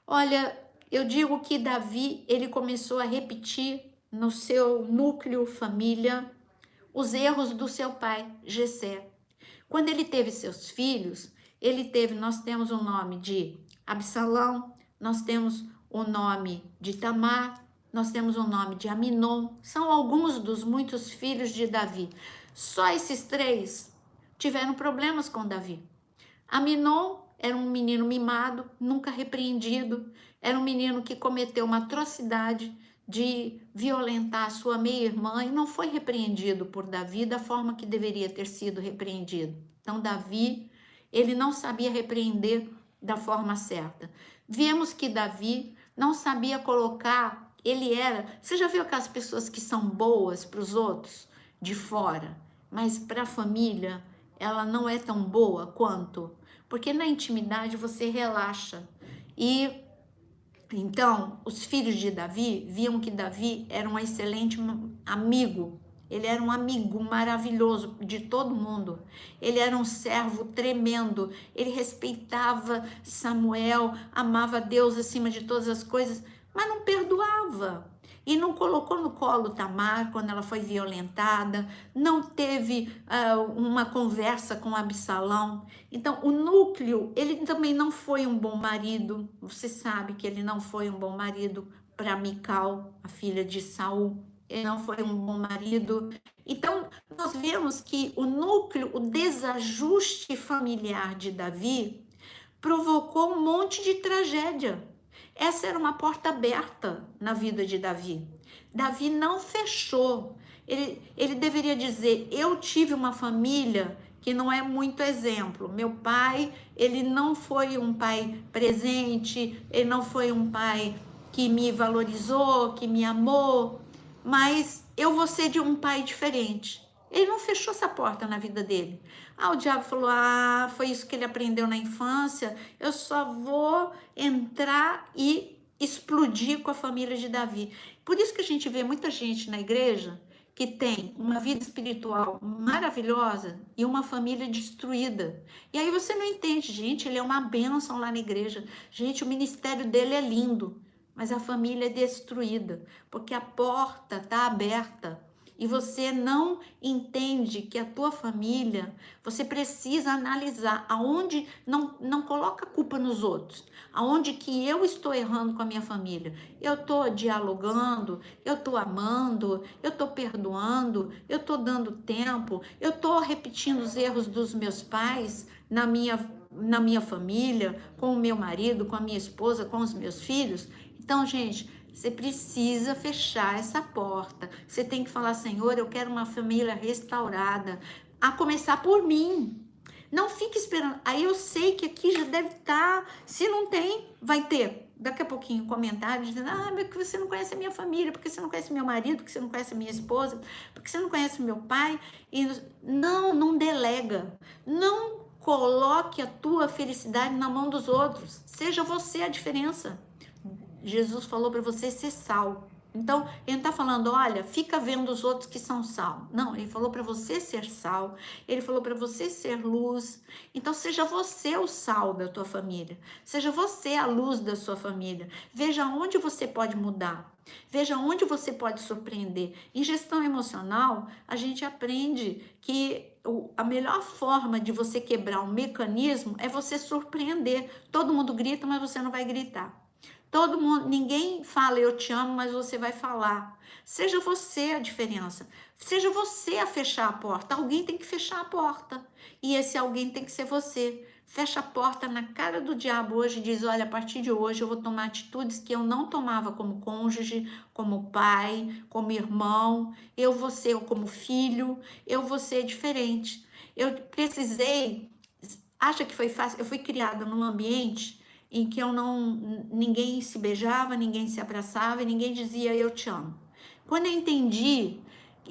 Olha, eu digo que Davi, ele começou a repetir no seu núcleo família os erros do seu pai, Jessé. Quando ele teve seus filhos, nós temos o nome de Absalão, nós temos o nome de Tamar, nós temos o nome de Aminon, são alguns dos muitos filhos de Davi. Só esses 3 tiveram problemas com Davi. Aminon era um menino mimado, nunca repreendido, era um menino que cometeu uma atrocidade de violentar a sua meia-irmã e não foi repreendido por Davi da forma que deveria ter sido repreendido. Então, Davi, ele não sabia repreender da forma certa. Vemos que Davi não sabia colocar, você já viu aquelas pessoas que são boas para os outros de fora, mas para a família ela não é tão boa quanto, porque na intimidade você relaxa. E então, os filhos de Davi viam que Davi era um excelente amigo. Ele era um amigo maravilhoso de todo mundo. Ele era um servo tremendo. Ele respeitava Samuel, amava Deus acima de todas as coisas, mas não perdoava. E não colocou no colo Tamar quando ela foi violentada, não teve uma conversa com Absalão. Então, o núcleo, ele também não foi um bom marido. Você sabe que ele não foi um bom marido para Mical, a filha de Saul. Ele não foi um bom marido. Então, nós vemos que o núcleo, o desajuste familiar de Davi provocou um monte de tragédia. Essa era uma porta aberta na vida de Davi. Davi não fechou. Ele deveria dizer, eu tive uma família que não é muito exemplo. Meu pai, ele não foi um pai presente, ele não foi um pai que me valorizou, que me amou, mas eu vou ser de um pai diferente. Ele não fechou essa porta na vida dele. O diabo falou, foi isso que ele aprendeu na infância, eu só vou entrar e explodir com a família de Davi. Por isso que a gente vê muita gente na igreja que tem uma vida espiritual maravilhosa e uma família destruída. E aí você não entende, gente, ele é uma bênção lá na igreja. Gente, o ministério dele é lindo, mas a família é destruída, porque a porta está aberta. E você não entende que a tua família, você precisa analisar aonde, não coloca a culpa nos outros, aonde que eu estou errando com a minha família. Eu estou dialogando, eu estou amando, eu estou perdoando, eu estou dando tempo, eu estou repetindo os erros dos meus pais na minha família, com o meu marido, com a minha esposa, com os meus filhos. Então, gente, você precisa fechar essa porta. Você tem que falar, Senhor, eu quero uma família restaurada, a começar por mim. Não fique esperando. Aí eu sei que aqui já deve estar. Se não tem, vai ter. Daqui a pouquinho comentários dizendo, mas porque você não conhece a minha família, porque você não conhece meu marido, porque você não conhece a minha esposa, porque você não conhece meu pai. E não delega. Não coloque a tua felicidade na mão dos outros. Seja você a diferença. Jesus falou para você ser sal. Então, ele não está falando, olha, fica vendo os outros que são sal. Não, ele falou para você ser sal. Ele falou para você ser luz. Então, seja você o sal da tua família. Seja você a luz da sua família. Veja onde você pode mudar. Veja onde você pode surpreender. Em gestão emocional, a gente aprende que a melhor forma de você quebrar um mecanismo é você surpreender. Todo mundo grita, mas você não vai gritar. Todo mundo, ninguém fala eu te amo, mas você vai falar. Seja você a diferença. Seja você a fechar a porta. Alguém tem que fechar a porta. E esse alguém tem que ser você. Fecha a porta na cara do diabo hoje e diz, olha, a partir de hoje eu vou tomar atitudes que eu não tomava como cônjuge, como pai, como irmão. Eu vou ser como filho, eu vou ser diferente. Eu precisei, acha que foi fácil? Eu fui criada num ambiente em que ninguém se beijava, ninguém se abraçava e ninguém dizia eu te amo. Quando eu entendi,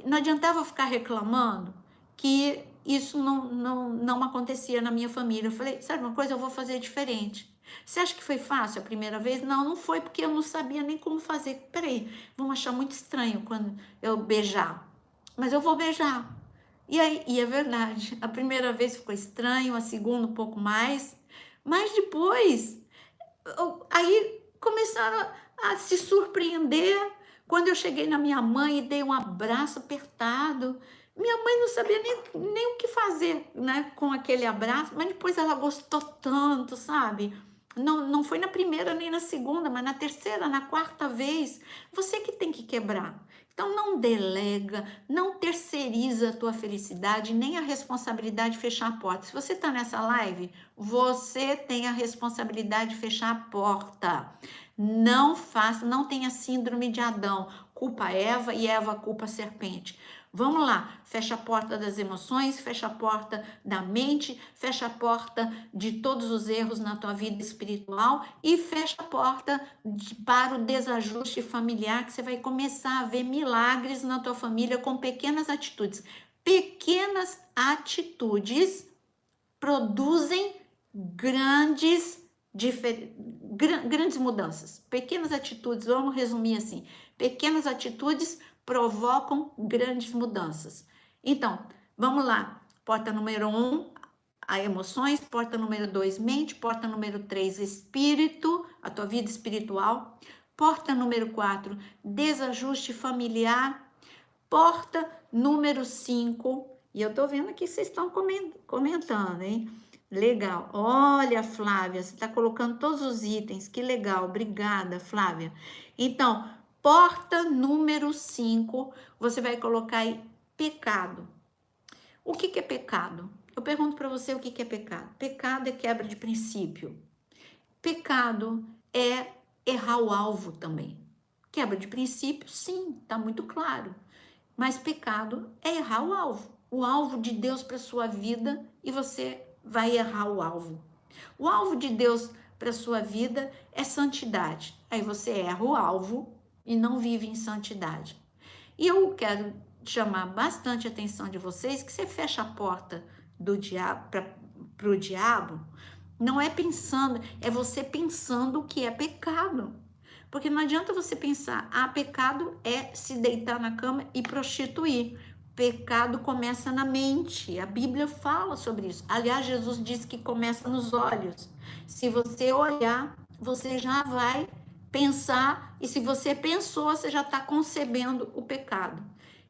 não adiantava ficar reclamando que isso não acontecia na minha família. Eu falei, sabe uma coisa, eu vou fazer diferente. Você acha que foi fácil a primeira vez? Não foi porque eu não sabia nem como fazer. Peraí, vão achar muito estranho quando eu beijar. Mas eu vou beijar. E é verdade, a primeira vez ficou estranho, a segunda um pouco mais, mas depois aí começaram a se surpreender quando eu cheguei na minha mãe e dei um abraço apertado. Minha mãe não sabia nem o que fazer, né, com aquele abraço, mas depois ela gostou tanto, sabe? Não foi na primeira nem na segunda, mas na terceira, na quarta vez. Você que tem que quebrar. Então não delega, não terceiriza a tua felicidade, nem a responsabilidade de fechar a porta. Se você está nessa live, você tem a responsabilidade de fechar a porta. Não faça, não tenha síndrome de Adão. Culpa Eva e Eva culpa a serpente. Vamos lá, fecha a porta das emoções, fecha a porta da mente, fecha a porta de todos os erros na tua vida espiritual e fecha a porta para o desajuste familiar, que você vai começar a ver milagres na tua família com pequenas atitudes. Pequenas atitudes produzem grandes mudanças. Pequenas atitudes, vamos resumir assim, pequenas atitudes provocam grandes mudanças. Então, vamos lá. Porta número 1, a emoções. Porta número 2, mente. Porta número 3, espírito, a tua vida espiritual. Porta número 4, desajuste familiar. Porta número 5, e eu tô vendo que vocês estão comentando, hein? Legal. Olha, Flávia, você está colocando todos os itens. Que legal. Obrigada, Flávia. Então, porta número 5, você vai colocar aí pecado. O que é pecado? Eu pergunto para você o que é pecado. Pecado é quebra de princípio. Pecado é errar o alvo também. Quebra de princípio, sim, tá muito claro. Mas pecado é errar o alvo de Deus para sua vida, e você vai errar o alvo. O alvo de Deus para sua vida é santidade. Aí você erra o alvo e não vive em santidade. E eu quero chamar bastante a atenção de vocês que você fecha a porta do diabo para o diabo, não é pensando, é você pensando o que é pecado. Porque não adianta você pensar, pecado é se deitar na cama e prostituir. Pecado começa na mente. A Bíblia fala sobre isso. Aliás, Jesus disse que começa nos olhos. Se você olhar, você já vai pensar, e se você pensou, você já está concebendo o pecado.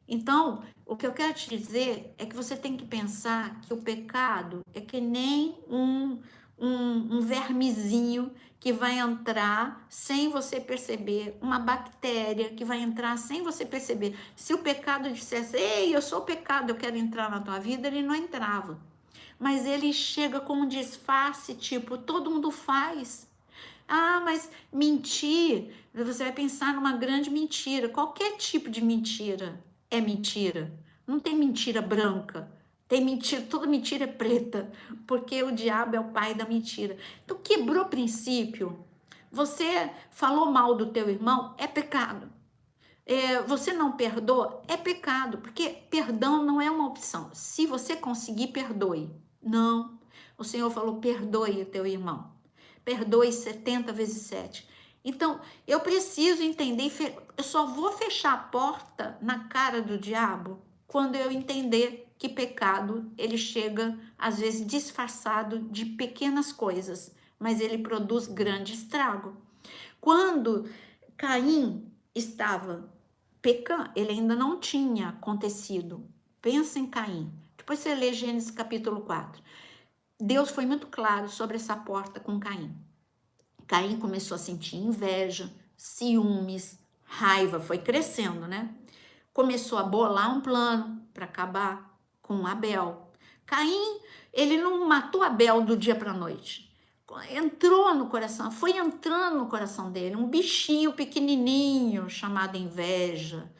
Então, o que eu quero te dizer é que você tem que pensar que o pecado é que nem um vermezinho que vai entrar sem você perceber, uma bactéria que vai entrar sem você perceber. Se o pecado dissesse, ei, eu sou o pecado, eu quero entrar na tua vida, ele não entrava. Mas ele chega com um disfarce, tipo, todo mundo faz. Mas mentir, você vai pensar numa grande mentira. Qualquer tipo de mentira é mentira. Não tem mentira branca. Tem mentira, toda mentira é preta, porque o diabo é o pai da mentira. Então, quebrou princípio. Você falou mal do teu irmão, é pecado. Você não perdoa, é pecado, porque perdão não é uma opção. Se você conseguir, perdoe. Não. O Senhor falou, perdoe o teu irmão. Perdoe 70 vezes 7. Então, eu preciso entender, eu só vou fechar a porta na cara do diabo quando eu entender que pecado, ele chega, às vezes, disfarçado de pequenas coisas, mas ele produz grande estrago. Quando Caim estava pecando, ele ainda não tinha acontecido. Pensa em Caim. Depois você lê Gênesis capítulo 4. Deus foi muito claro sobre essa porta com Caim. Caim começou a sentir inveja, ciúmes, raiva, foi crescendo, né? Começou a bolar um plano para acabar com Abel. Caim, ele não matou Abel do dia para a noite. Entrou no coração, foi entrando no coração dele, um bichinho pequenininho chamado inveja,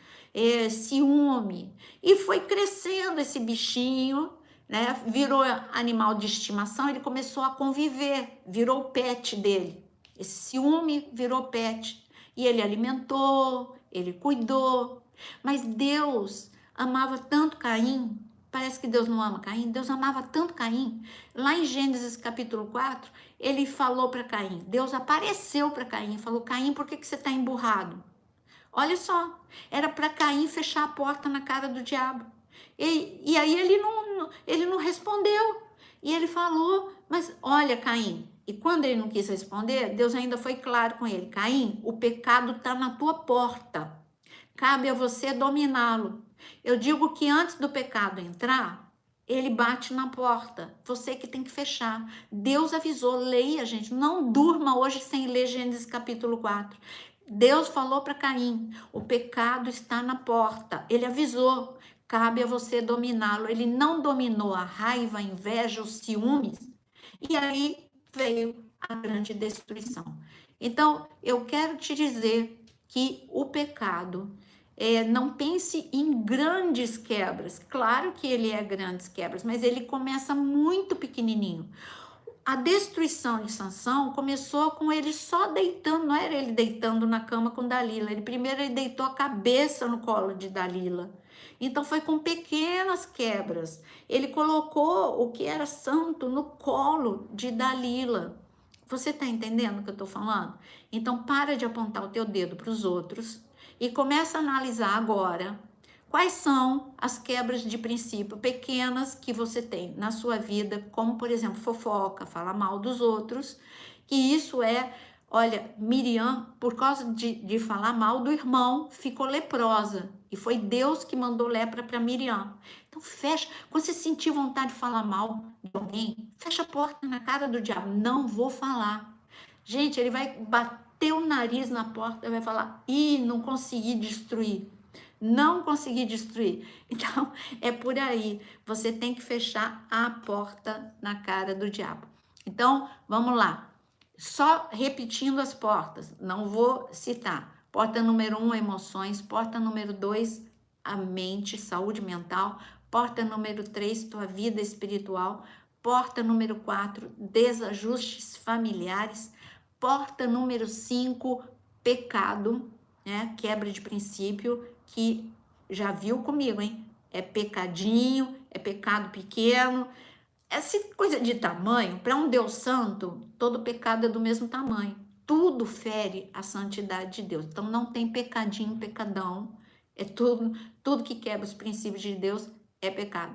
ciúme. E foi crescendo esse bichinho, né? Virou animal de estimação, ele começou a conviver, virou o pet dele. Esse ciúme virou pet. E ele alimentou, ele cuidou. Mas Deus amava tanto Caim. Parece que Deus não ama Caim. Deus amava tanto Caim. Lá em Gênesis capítulo 4, ele falou para Caim. Deus apareceu para Caim e falou, Caim, por que você está emburrado? Olha só, era para Caim fechar a porta na cara do diabo. E aí ele não respondeu. E ele falou, mas olha, Caim. E quando ele não quis responder, Deus ainda foi claro com ele. Caim, o pecado está na tua porta. Cabe a você dominá-lo. Eu digo que antes do pecado entrar, ele bate na porta. Você que tem que fechar. Deus avisou, leia, gente. Não durma hoje sem ler Gênesis capítulo 4. Deus falou para Caim, o pecado está na porta. Ele avisou, cabe a você dominá-lo. Ele não dominou a raiva, a inveja, os ciúmes. E aí veio a grande destruição. Então, eu quero te dizer que o pecado, não pense em grandes quebras. Claro que ele é grandes quebras, mas ele começa muito pequenininho. A destruição de Sansão começou com ele só deitando, não era ele deitando na cama com Dalila. Primeiro ele deitou a cabeça no colo de Dalila. Então foi com pequenas quebras. Ele colocou o que era santo no colo de Dalila. Você está entendendo o que eu estou falando? Então para de apontar o teu dedo para os outros e começa a analisar agora quais são as quebras de princípio pequenas que você tem na sua vida, como por exemplo fofoca, falar mal dos outros, que isso olha, Miriam, por causa de falar mal do irmão, ficou leprosa. E foi Deus que mandou lepra para Miriam. Então fecha, quando você sentir vontade de falar mal de alguém, fecha a porta na cara do diabo. Não vou falar. Gente, ele vai bater o nariz na porta e vai falar, ih, não consegui destruir. Não consegui destruir. Então, é por aí. Você tem que fechar a porta na cara do diabo. Então, vamos lá. Só repetindo as portas, não vou citar. Porta número 1, emoções. Porta número 2, a mente, saúde mental. Porta número 3, tua vida espiritual. Porta número 4, desajustes familiares. Porta número 5, pecado, né? Quebra de princípio, que já viu comigo, hein? É pecadinho, é pecado pequeno. Essa coisa de tamanho, para um Deus santo, todo pecado é do mesmo tamanho. Tudo fere a santidade de Deus. Então não tem pecadinho, pecadão. É tudo que quebra os princípios de Deus é pecado.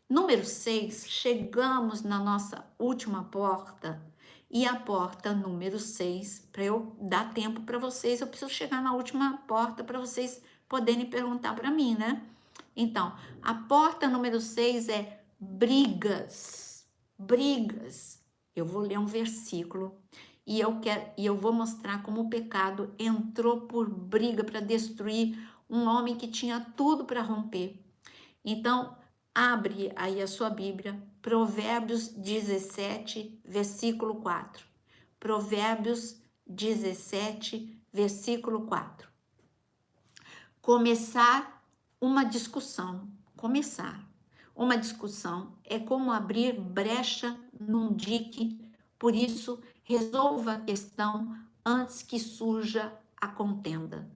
Número 6, chegamos na nossa última porta. E a porta número 6, para eu dar tempo para vocês, eu preciso chegar na última porta para vocês poderem perguntar para mim, né? Então, a porta número 6 é brigas. Brigas. Eu vou ler um versículo e eu vou mostrar como o pecado entrou por briga para destruir um homem que tinha tudo para romper. Então, abre aí a sua Bíblia, Provérbios 17, versículo 4. Provérbios 17, versículo 4. Começar uma discussão. Começar uma discussão é como abrir brecha num dique, por isso, resolva a questão antes que surja a contenda.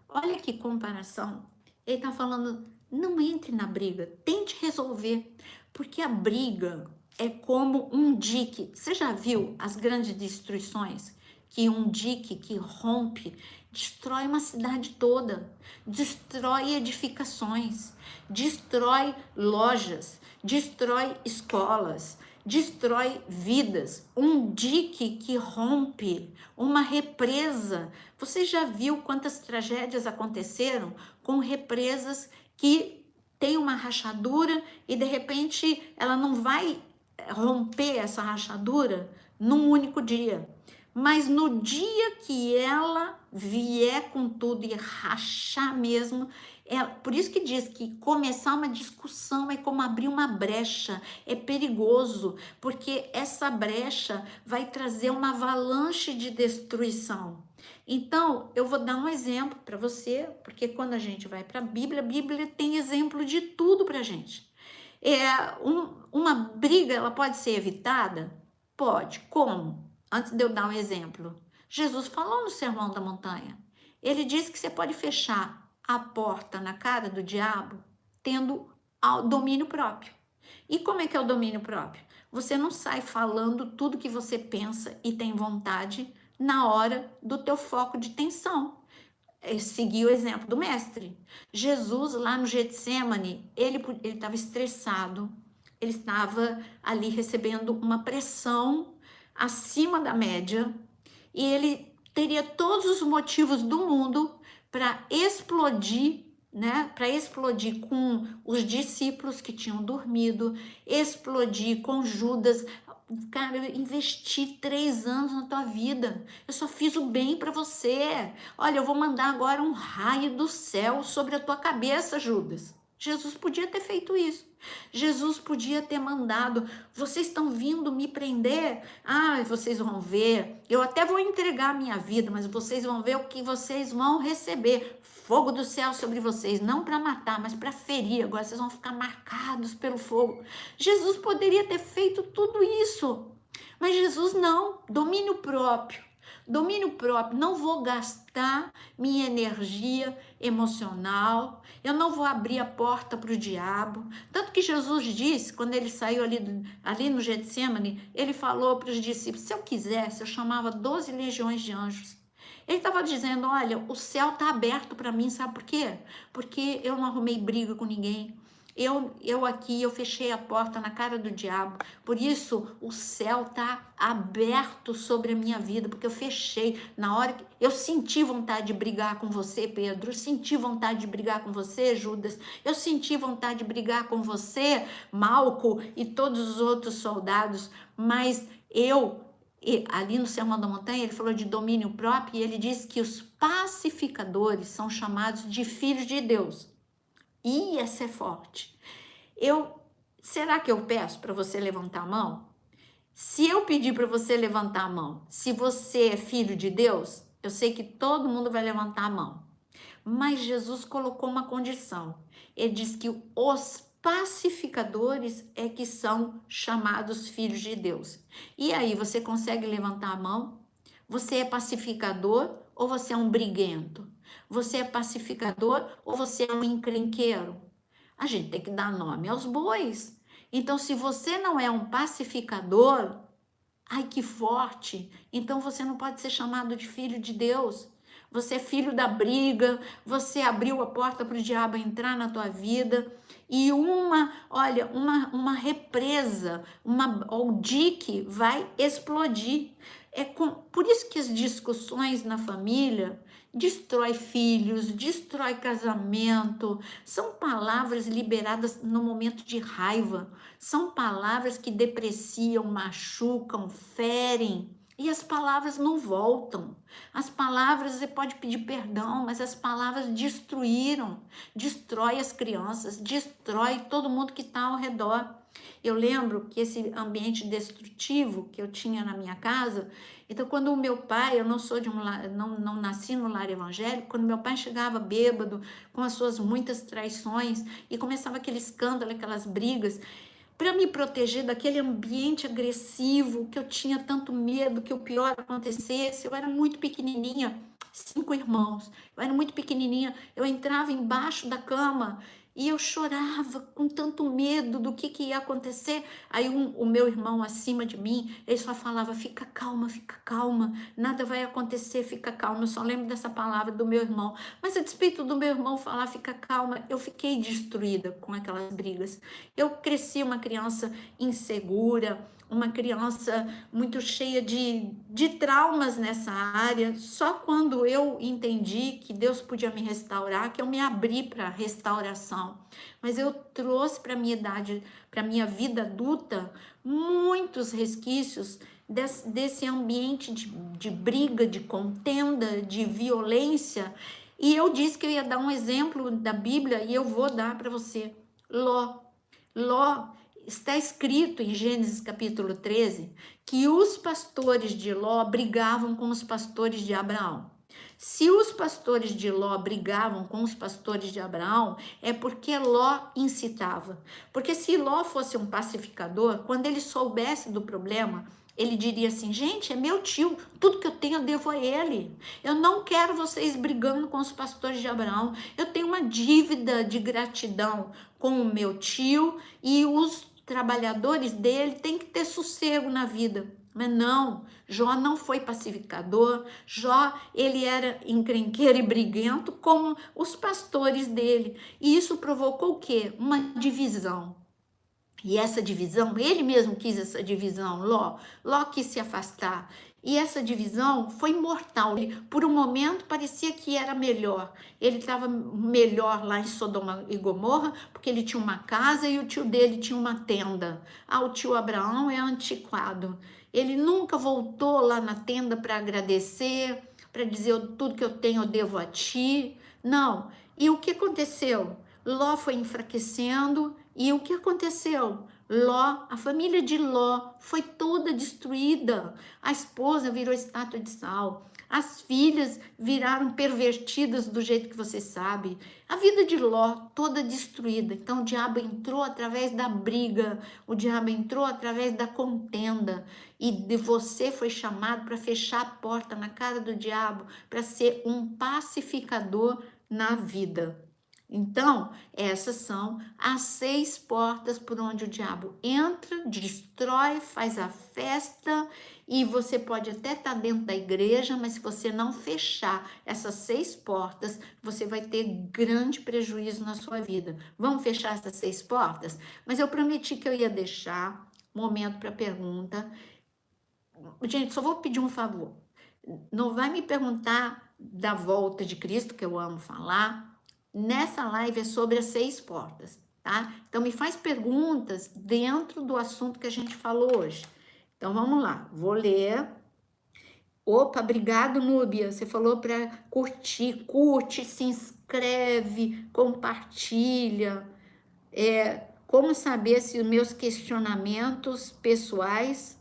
Olha que comparação. Ele está falando, não entre na briga, tente resolver, porque a briga é como um dique. Você já viu as grandes destruições? Que um dique que rompe destrói uma cidade toda, destrói edificações, destrói lojas, destrói escolas, destrói vidas. Um dique que rompe, uma represa. Você já viu quantas tragédias aconteceram com represas que tem uma rachadura e de repente ela não vai romper essa rachadura num único dia. Mas no dia que ela vier com tudo e rachar mesmo, por isso que diz que começar uma discussão é como abrir uma brecha, é perigoso, porque essa brecha vai trazer uma avalanche de destruição. Então, eu vou dar um exemplo para você, porque quando a gente vai para a Bíblia tem exemplo de tudo para a gente. Uma briga, ela pode ser evitada? Pode. Como? Antes de eu dar um exemplo, Jesus falou no Sermão da Montanha. Ele disse que você pode fechar a porta na cara do diabo tendo domínio próprio. E como é que é o domínio próprio? Você não sai falando tudo que você pensa e tem vontade na hora do teu foco de tensão. Seguir o exemplo do mestre. Jesus, lá no Getsemane, ele estava estressado, ele estava ali recebendo uma pressão acima da média e ele teria todos os motivos do mundo para explodir, né? Para explodir com os discípulos que tinham dormido, explodir com Judas. cara, eu investi 3 anos na tua vida. Eu só fiz o bem para você. Olha, eu vou mandar agora um raio do céu sobre a tua cabeça, Judas. Jesus podia ter feito isso. Jesus podia ter mandado, vocês estão vindo me prender? Ah, vocês vão ver, eu até vou entregar a minha vida, mas vocês vão ver o que vocês vão receber. Fogo do céu sobre vocês, não para matar, mas para ferir. Agora vocês vão ficar marcados pelo fogo. Jesus poderia ter feito tudo isso, mas Jesus não, domínio próprio. Domínio próprio, não vou gastar minha energia emocional, eu não vou abrir a porta para o diabo. Tanto que Jesus disse, quando ele saiu ali no Getsemane, ele falou para os discípulos, se eu quisesse, eu chamava 12 legiões de anjos. Ele estava dizendo, olha, o céu está aberto para mim, sabe por quê? Porque eu não arrumei briga com ninguém. Eu fechei a porta na cara do diabo, por isso o céu está aberto sobre a minha vida, porque eu fechei. Na hora que eu senti vontade de brigar com você, Pedro, eu senti vontade de brigar com você, Judas, eu senti vontade de brigar com você, Malco e todos os outros soldados, mas ali no Sermão da Montanha, ele falou de domínio próprio e ele disse que os pacificadores são chamados de filhos de Deus. Ia ser forte. Será que eu peço para você levantar a mão? Se eu pedir para você levantar a mão, se você é filho de Deus, eu sei que todo mundo vai levantar a mão. Mas Jesus colocou uma condição. Ele diz que os pacificadores é que são chamados filhos de Deus. E aí, você consegue levantar a mão? Você é pacificador ou você é um briguento? Você é pacificador ou você é um encrenqueiro? A gente tem que dar nome aos bois. Então, se você não é um pacificador, ai que forte, então você não pode ser chamado de filho de Deus. Você é filho da briga, você abriu a porta para o diabo entrar na tua vida e uma represa, o dique vai explodir. Por isso que as discussões na família destrói filhos, destrói casamento, são palavras liberadas no momento de raiva, são palavras que depreciam, machucam, ferem, e as palavras não voltam. As palavras, você pode pedir perdão, mas as palavras destrói as crianças, destrói todo mundo que está ao redor. Eu lembro que esse ambiente destrutivo que eu tinha na minha casa, então quando o meu pai, eu não sou de não nasci no lar evangélico, quando meu pai chegava bêbado, com as suas muitas traições, e começava aquele escândalo, aquelas brigas, para me proteger daquele ambiente agressivo, que eu tinha tanto medo que o pior acontecesse, eu era muito pequenininha, 5 irmãos, eu era muito pequenininha, eu entrava embaixo da cama e eu chorava com tanto medo do que ia acontecer. Aí o meu irmão acima de mim, ele só falava, fica calma, nada vai acontecer, fica calma. Eu só lembro dessa palavra do meu irmão. Mas a despeito do meu irmão falar, fica calma, eu fiquei destruída com aquelas brigas. Eu cresci uma criança insegura, uma criança muito cheia de traumas nessa área. Só quando eu entendi que Deus podia me restaurar, que eu me abri para restauração. Mas eu trouxe para minha idade, para minha vida adulta, muitos resquícios desse ambiente de briga, de contenda, de violência. E eu disse que eu ia dar um exemplo da Bíblia e eu vou dar para você. Ló, está escrito em Gênesis capítulo 13 que os pastores de Ló brigavam com os pastores de Abraão. Se os pastores de Ló brigavam com os pastores de Abraão, é porque Ló incitava. Porque se Ló fosse um pacificador, quando ele soubesse do problema, ele diria assim, gente, é meu tio, tudo que eu tenho eu devo a ele. Eu não quero vocês brigando com os pastores de Abraão. Eu tenho uma dívida de gratidão com o meu tio e os trabalhadores dele têm que ter sossego na vida. Mas não, Jó não foi pacificador, Jó, ele era encrenqueiro e briguento como os pastores dele. E isso provocou o quê? Uma divisão. E essa divisão, ele mesmo quis essa divisão, Ló quis se afastar. E essa divisão foi mortal. Por um momento parecia que era melhor. Ele estava melhor lá em Sodoma e Gomorra, porque ele tinha uma casa e o tio dele tinha uma tenda. Ah, o tio Abraão é antiquado. Ele nunca voltou lá na tenda para agradecer, para dizer tudo que eu tenho eu devo a ti. Não. E o que aconteceu? Ló foi enfraquecendo e o que aconteceu? Ló, a família de Ló foi toda destruída. A esposa virou estátua de sal. As filhas viraram pervertidas do jeito que você sabe. A vida de Ló toda destruída. Então o diabo entrou através da briga, o diabo entrou através da contenda. E de você foi chamado para fechar a porta na cara do diabo, para ser um pacificador na vida. Então, essas são as 6 portas por onde o diabo entra, destrói, faz a festa, e você pode até estar dentro da igreja, mas se você não fechar essas 6 portas, você vai ter grande prejuízo na sua vida. Vamos fechar essas 6 portas? Mas eu prometi que eu ia deixar momento para pergunta. Gente, só vou pedir um favor. Não vai me perguntar da volta de Cristo, que eu amo falar. Nessa live é sobre as 6 portas, tá? Então me faz perguntas dentro do assunto que a gente falou hoje. Então vamos lá, vou ler. Opa, obrigado, Núbia. Você falou para curtir, curte, se inscreve, compartilha. Como saber se os meus questionamentos pessoais,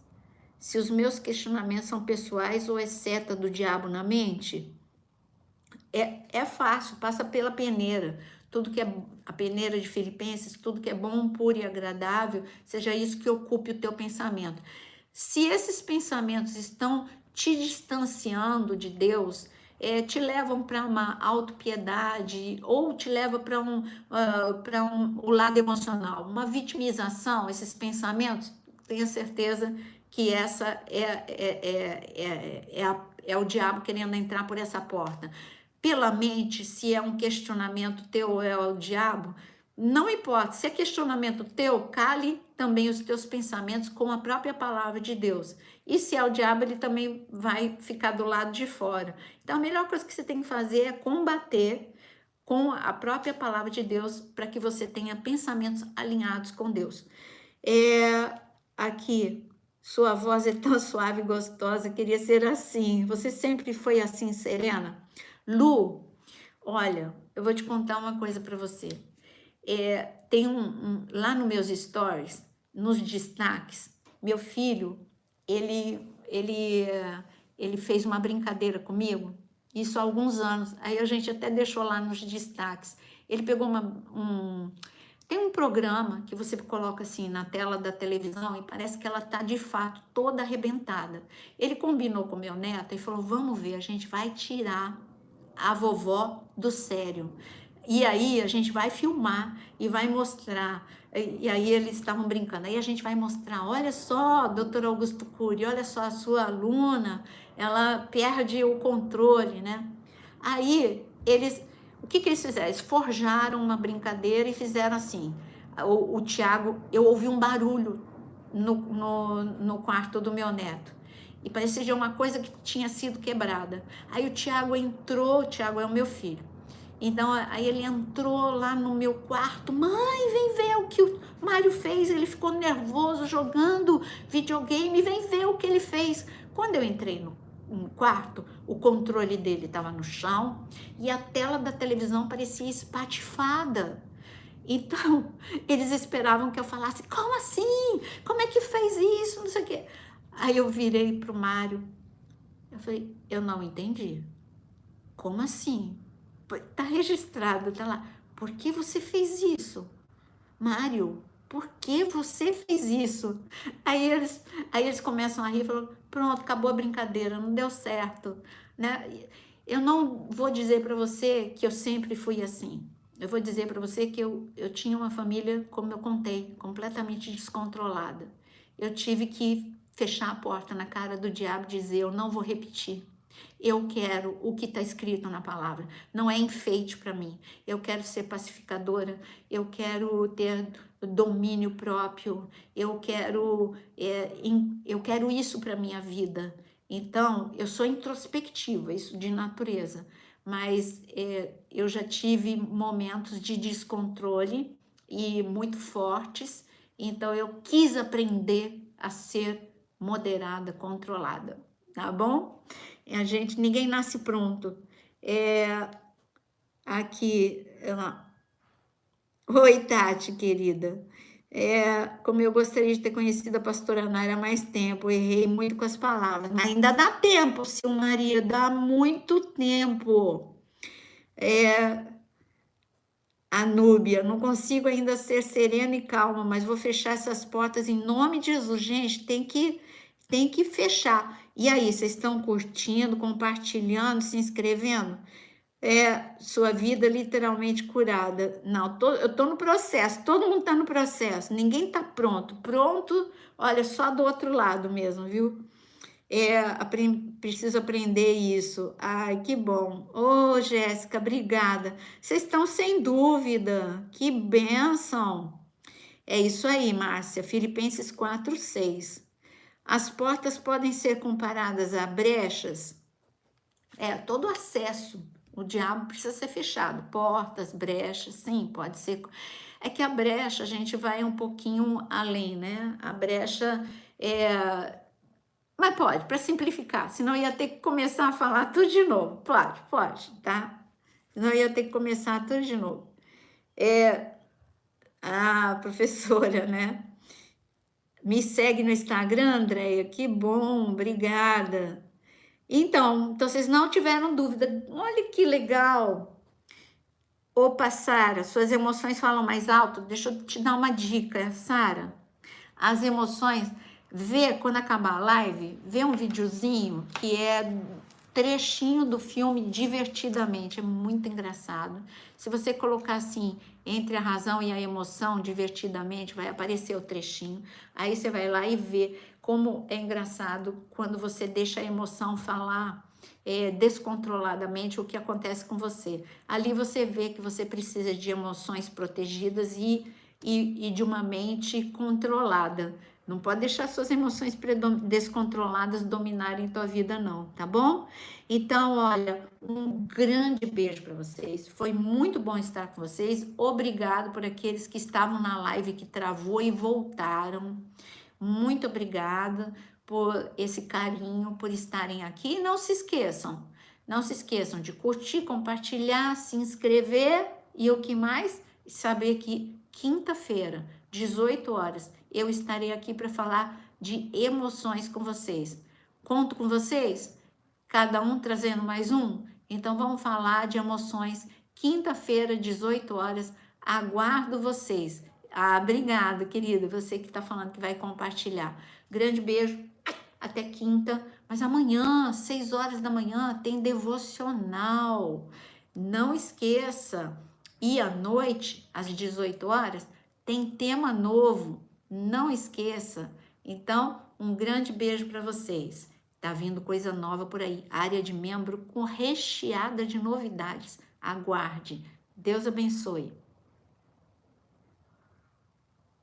se os meus questionamentos são pessoais ou é seta do diabo na mente? É fácil, passa pela peneira. Tudo que é a peneira de Filipenses, tudo que é bom, puro e agradável, seja isso que ocupe o teu pensamento. Se esses pensamentos estão te distanciando de Deus, te levam para uma autopiedade ou te leva para o lado emocional, uma vitimização, esses pensamentos, tenha certeza que essa é o diabo querendo entrar por essa porta. Pela mente, se é um questionamento teu ou é o diabo, não importa, se é questionamento teu, cale também os teus pensamentos com a própria palavra de Deus. E se é o diabo, ele também vai ficar do lado de fora. Então, a melhor coisa que você tem que fazer é combater com a própria palavra de Deus para que você tenha pensamentos alinhados com Deus. Aqui, sua voz é tão suave e gostosa, queria ser assim. Você sempre foi assim, Serena? Lu, olha, eu vou te contar uma coisa para você. Tem lá nos meus stories, nos destaques, meu filho, ele fez uma brincadeira comigo, isso há alguns anos, aí a gente até deixou lá nos destaques. Ele pegou tem um programa que você coloca assim na tela da televisão e parece que ela tá de fato toda arrebentada. Ele combinou com meu neto e falou, vamos ver, a gente vai tirar a vovó do sério. E aí a gente vai filmar e vai mostrar. E aí eles estavam brincando. Aí a gente vai mostrar, olha só, doutor Augusto Cury, olha só a sua aluna, ela perde o controle, né? Aí o que eles fizeram? Eles forjaram uma brincadeira e fizeram assim. O Tiago, eu ouvi um barulho no quarto do meu neto. E parecia de uma coisa que tinha sido quebrada. Aí o Tiago entrou, o Tiago é o meu filho. Então, aí ele entrou lá no meu quarto. Mãe, vem ver o que o Mário fez. Ele ficou nervoso jogando videogame. Vem ver o que ele fez. Quando eu entrei no quarto, o controle dele estava no chão e a tela da televisão parecia espatifada. Então, eles esperavam que eu falasse, como assim? Como é que fez isso? Não sei o quê. Aí eu virei pro Mário, eu falei, eu não entendi. Como assim? Tá registrado, tá lá. Por que você fez isso? Mário, por que você fez isso? Aí eles começam a rir e falam, pronto, acabou a brincadeira, não deu certo, né? Eu não vou dizer para você que eu sempre fui assim. Eu vou dizer para você que eu tinha uma família, como eu contei, completamente descontrolada. Eu tive que fechar a porta na cara do diabo e dizer, eu não vou repetir. Eu quero o que está escrito na palavra. Não é enfeite para mim. Eu quero ser pacificadora. Eu quero ter domínio próprio. Eu quero isso para minha vida. Então, eu sou introspectiva, isso de natureza, mas eu já tive momentos de descontrole e muito fortes, então eu quis aprender a ser moderada, controlada, tá bom? Ninguém nasce pronto. Aqui, oi, Tati, querida. Como eu gostaria de ter conhecido a pastora Naira há mais tempo, errei muito com as palavras, mas ainda dá tempo, Maria, dá muito tempo. A Núbia, não consigo ainda ser serena e calma, mas vou fechar essas portas em nome de Jesus. Gente, tem que fechar. E aí, vocês estão curtindo, compartilhando, se inscrevendo? Sua vida literalmente curada. Não, eu tô no processo, todo mundo tá no processo, ninguém tá pronto. Pronto, olha, só do outro lado mesmo, viu? Preciso aprender isso. Ai, que bom. Ô, Jéssica, obrigada. Vocês estão sem dúvida. Que bênção. É isso aí, Márcia. Filipenses 4:6. As portas podem ser comparadas a brechas. Todo acesso. O diabo precisa ser fechado. Portas, brechas, sim, pode ser. É que a brecha, a gente vai um pouquinho além, né? A brecha Mas pode, para simplificar, senão ia ter que começar a falar tudo de novo. Pode, tá? Senão ia ter que começar tudo de novo. A professora, né? Me segue no Instagram, Andréia? Que bom, obrigada. Então, vocês não tiveram dúvida. Olha que legal. Opa, Sara, suas emoções falam mais alto? Deixa eu te dar uma dica, Sara. As emoções, quando acabar a live, vê um videozinho que é trechinho do filme Divertidamente, é muito engraçado. Se você colocar assim, entre a razão e a emoção, divertidamente, vai aparecer o trechinho. Aí você vai lá e vê como é engraçado quando você deixa a emoção falar descontroladamente o que acontece com você. Ali você vê que você precisa de emoções protegidas e de uma mente controlada. Não pode deixar suas emoções descontroladas dominarem tua vida, não, tá bom? Então, olha, um grande beijo para vocês. Foi muito bom estar com vocês. Obrigado por aqueles que estavam na live que travou e voltaram. Muito obrigada por esse carinho, por estarem aqui. Não se esqueçam de curtir, compartilhar, se inscrever e o que mais? Saber que quinta-feira, 18 horas, eu estarei aqui para falar de emoções com vocês. Conto com vocês? Cada um trazendo mais um? Então vamos falar de emoções. Quinta-feira, 18 horas, aguardo vocês. Obrigada, querida, você que está falando que vai compartilhar. Grande beijo, até quinta. Mas amanhã, 6 horas da manhã, tem devocional. Não esqueça. E à noite, às 18 horas, tem tema novo. Não esqueça. Então, um grande beijo para vocês. Tá vindo coisa nova por aí. Área de membro recheada de novidades. Aguarde. Deus abençoe.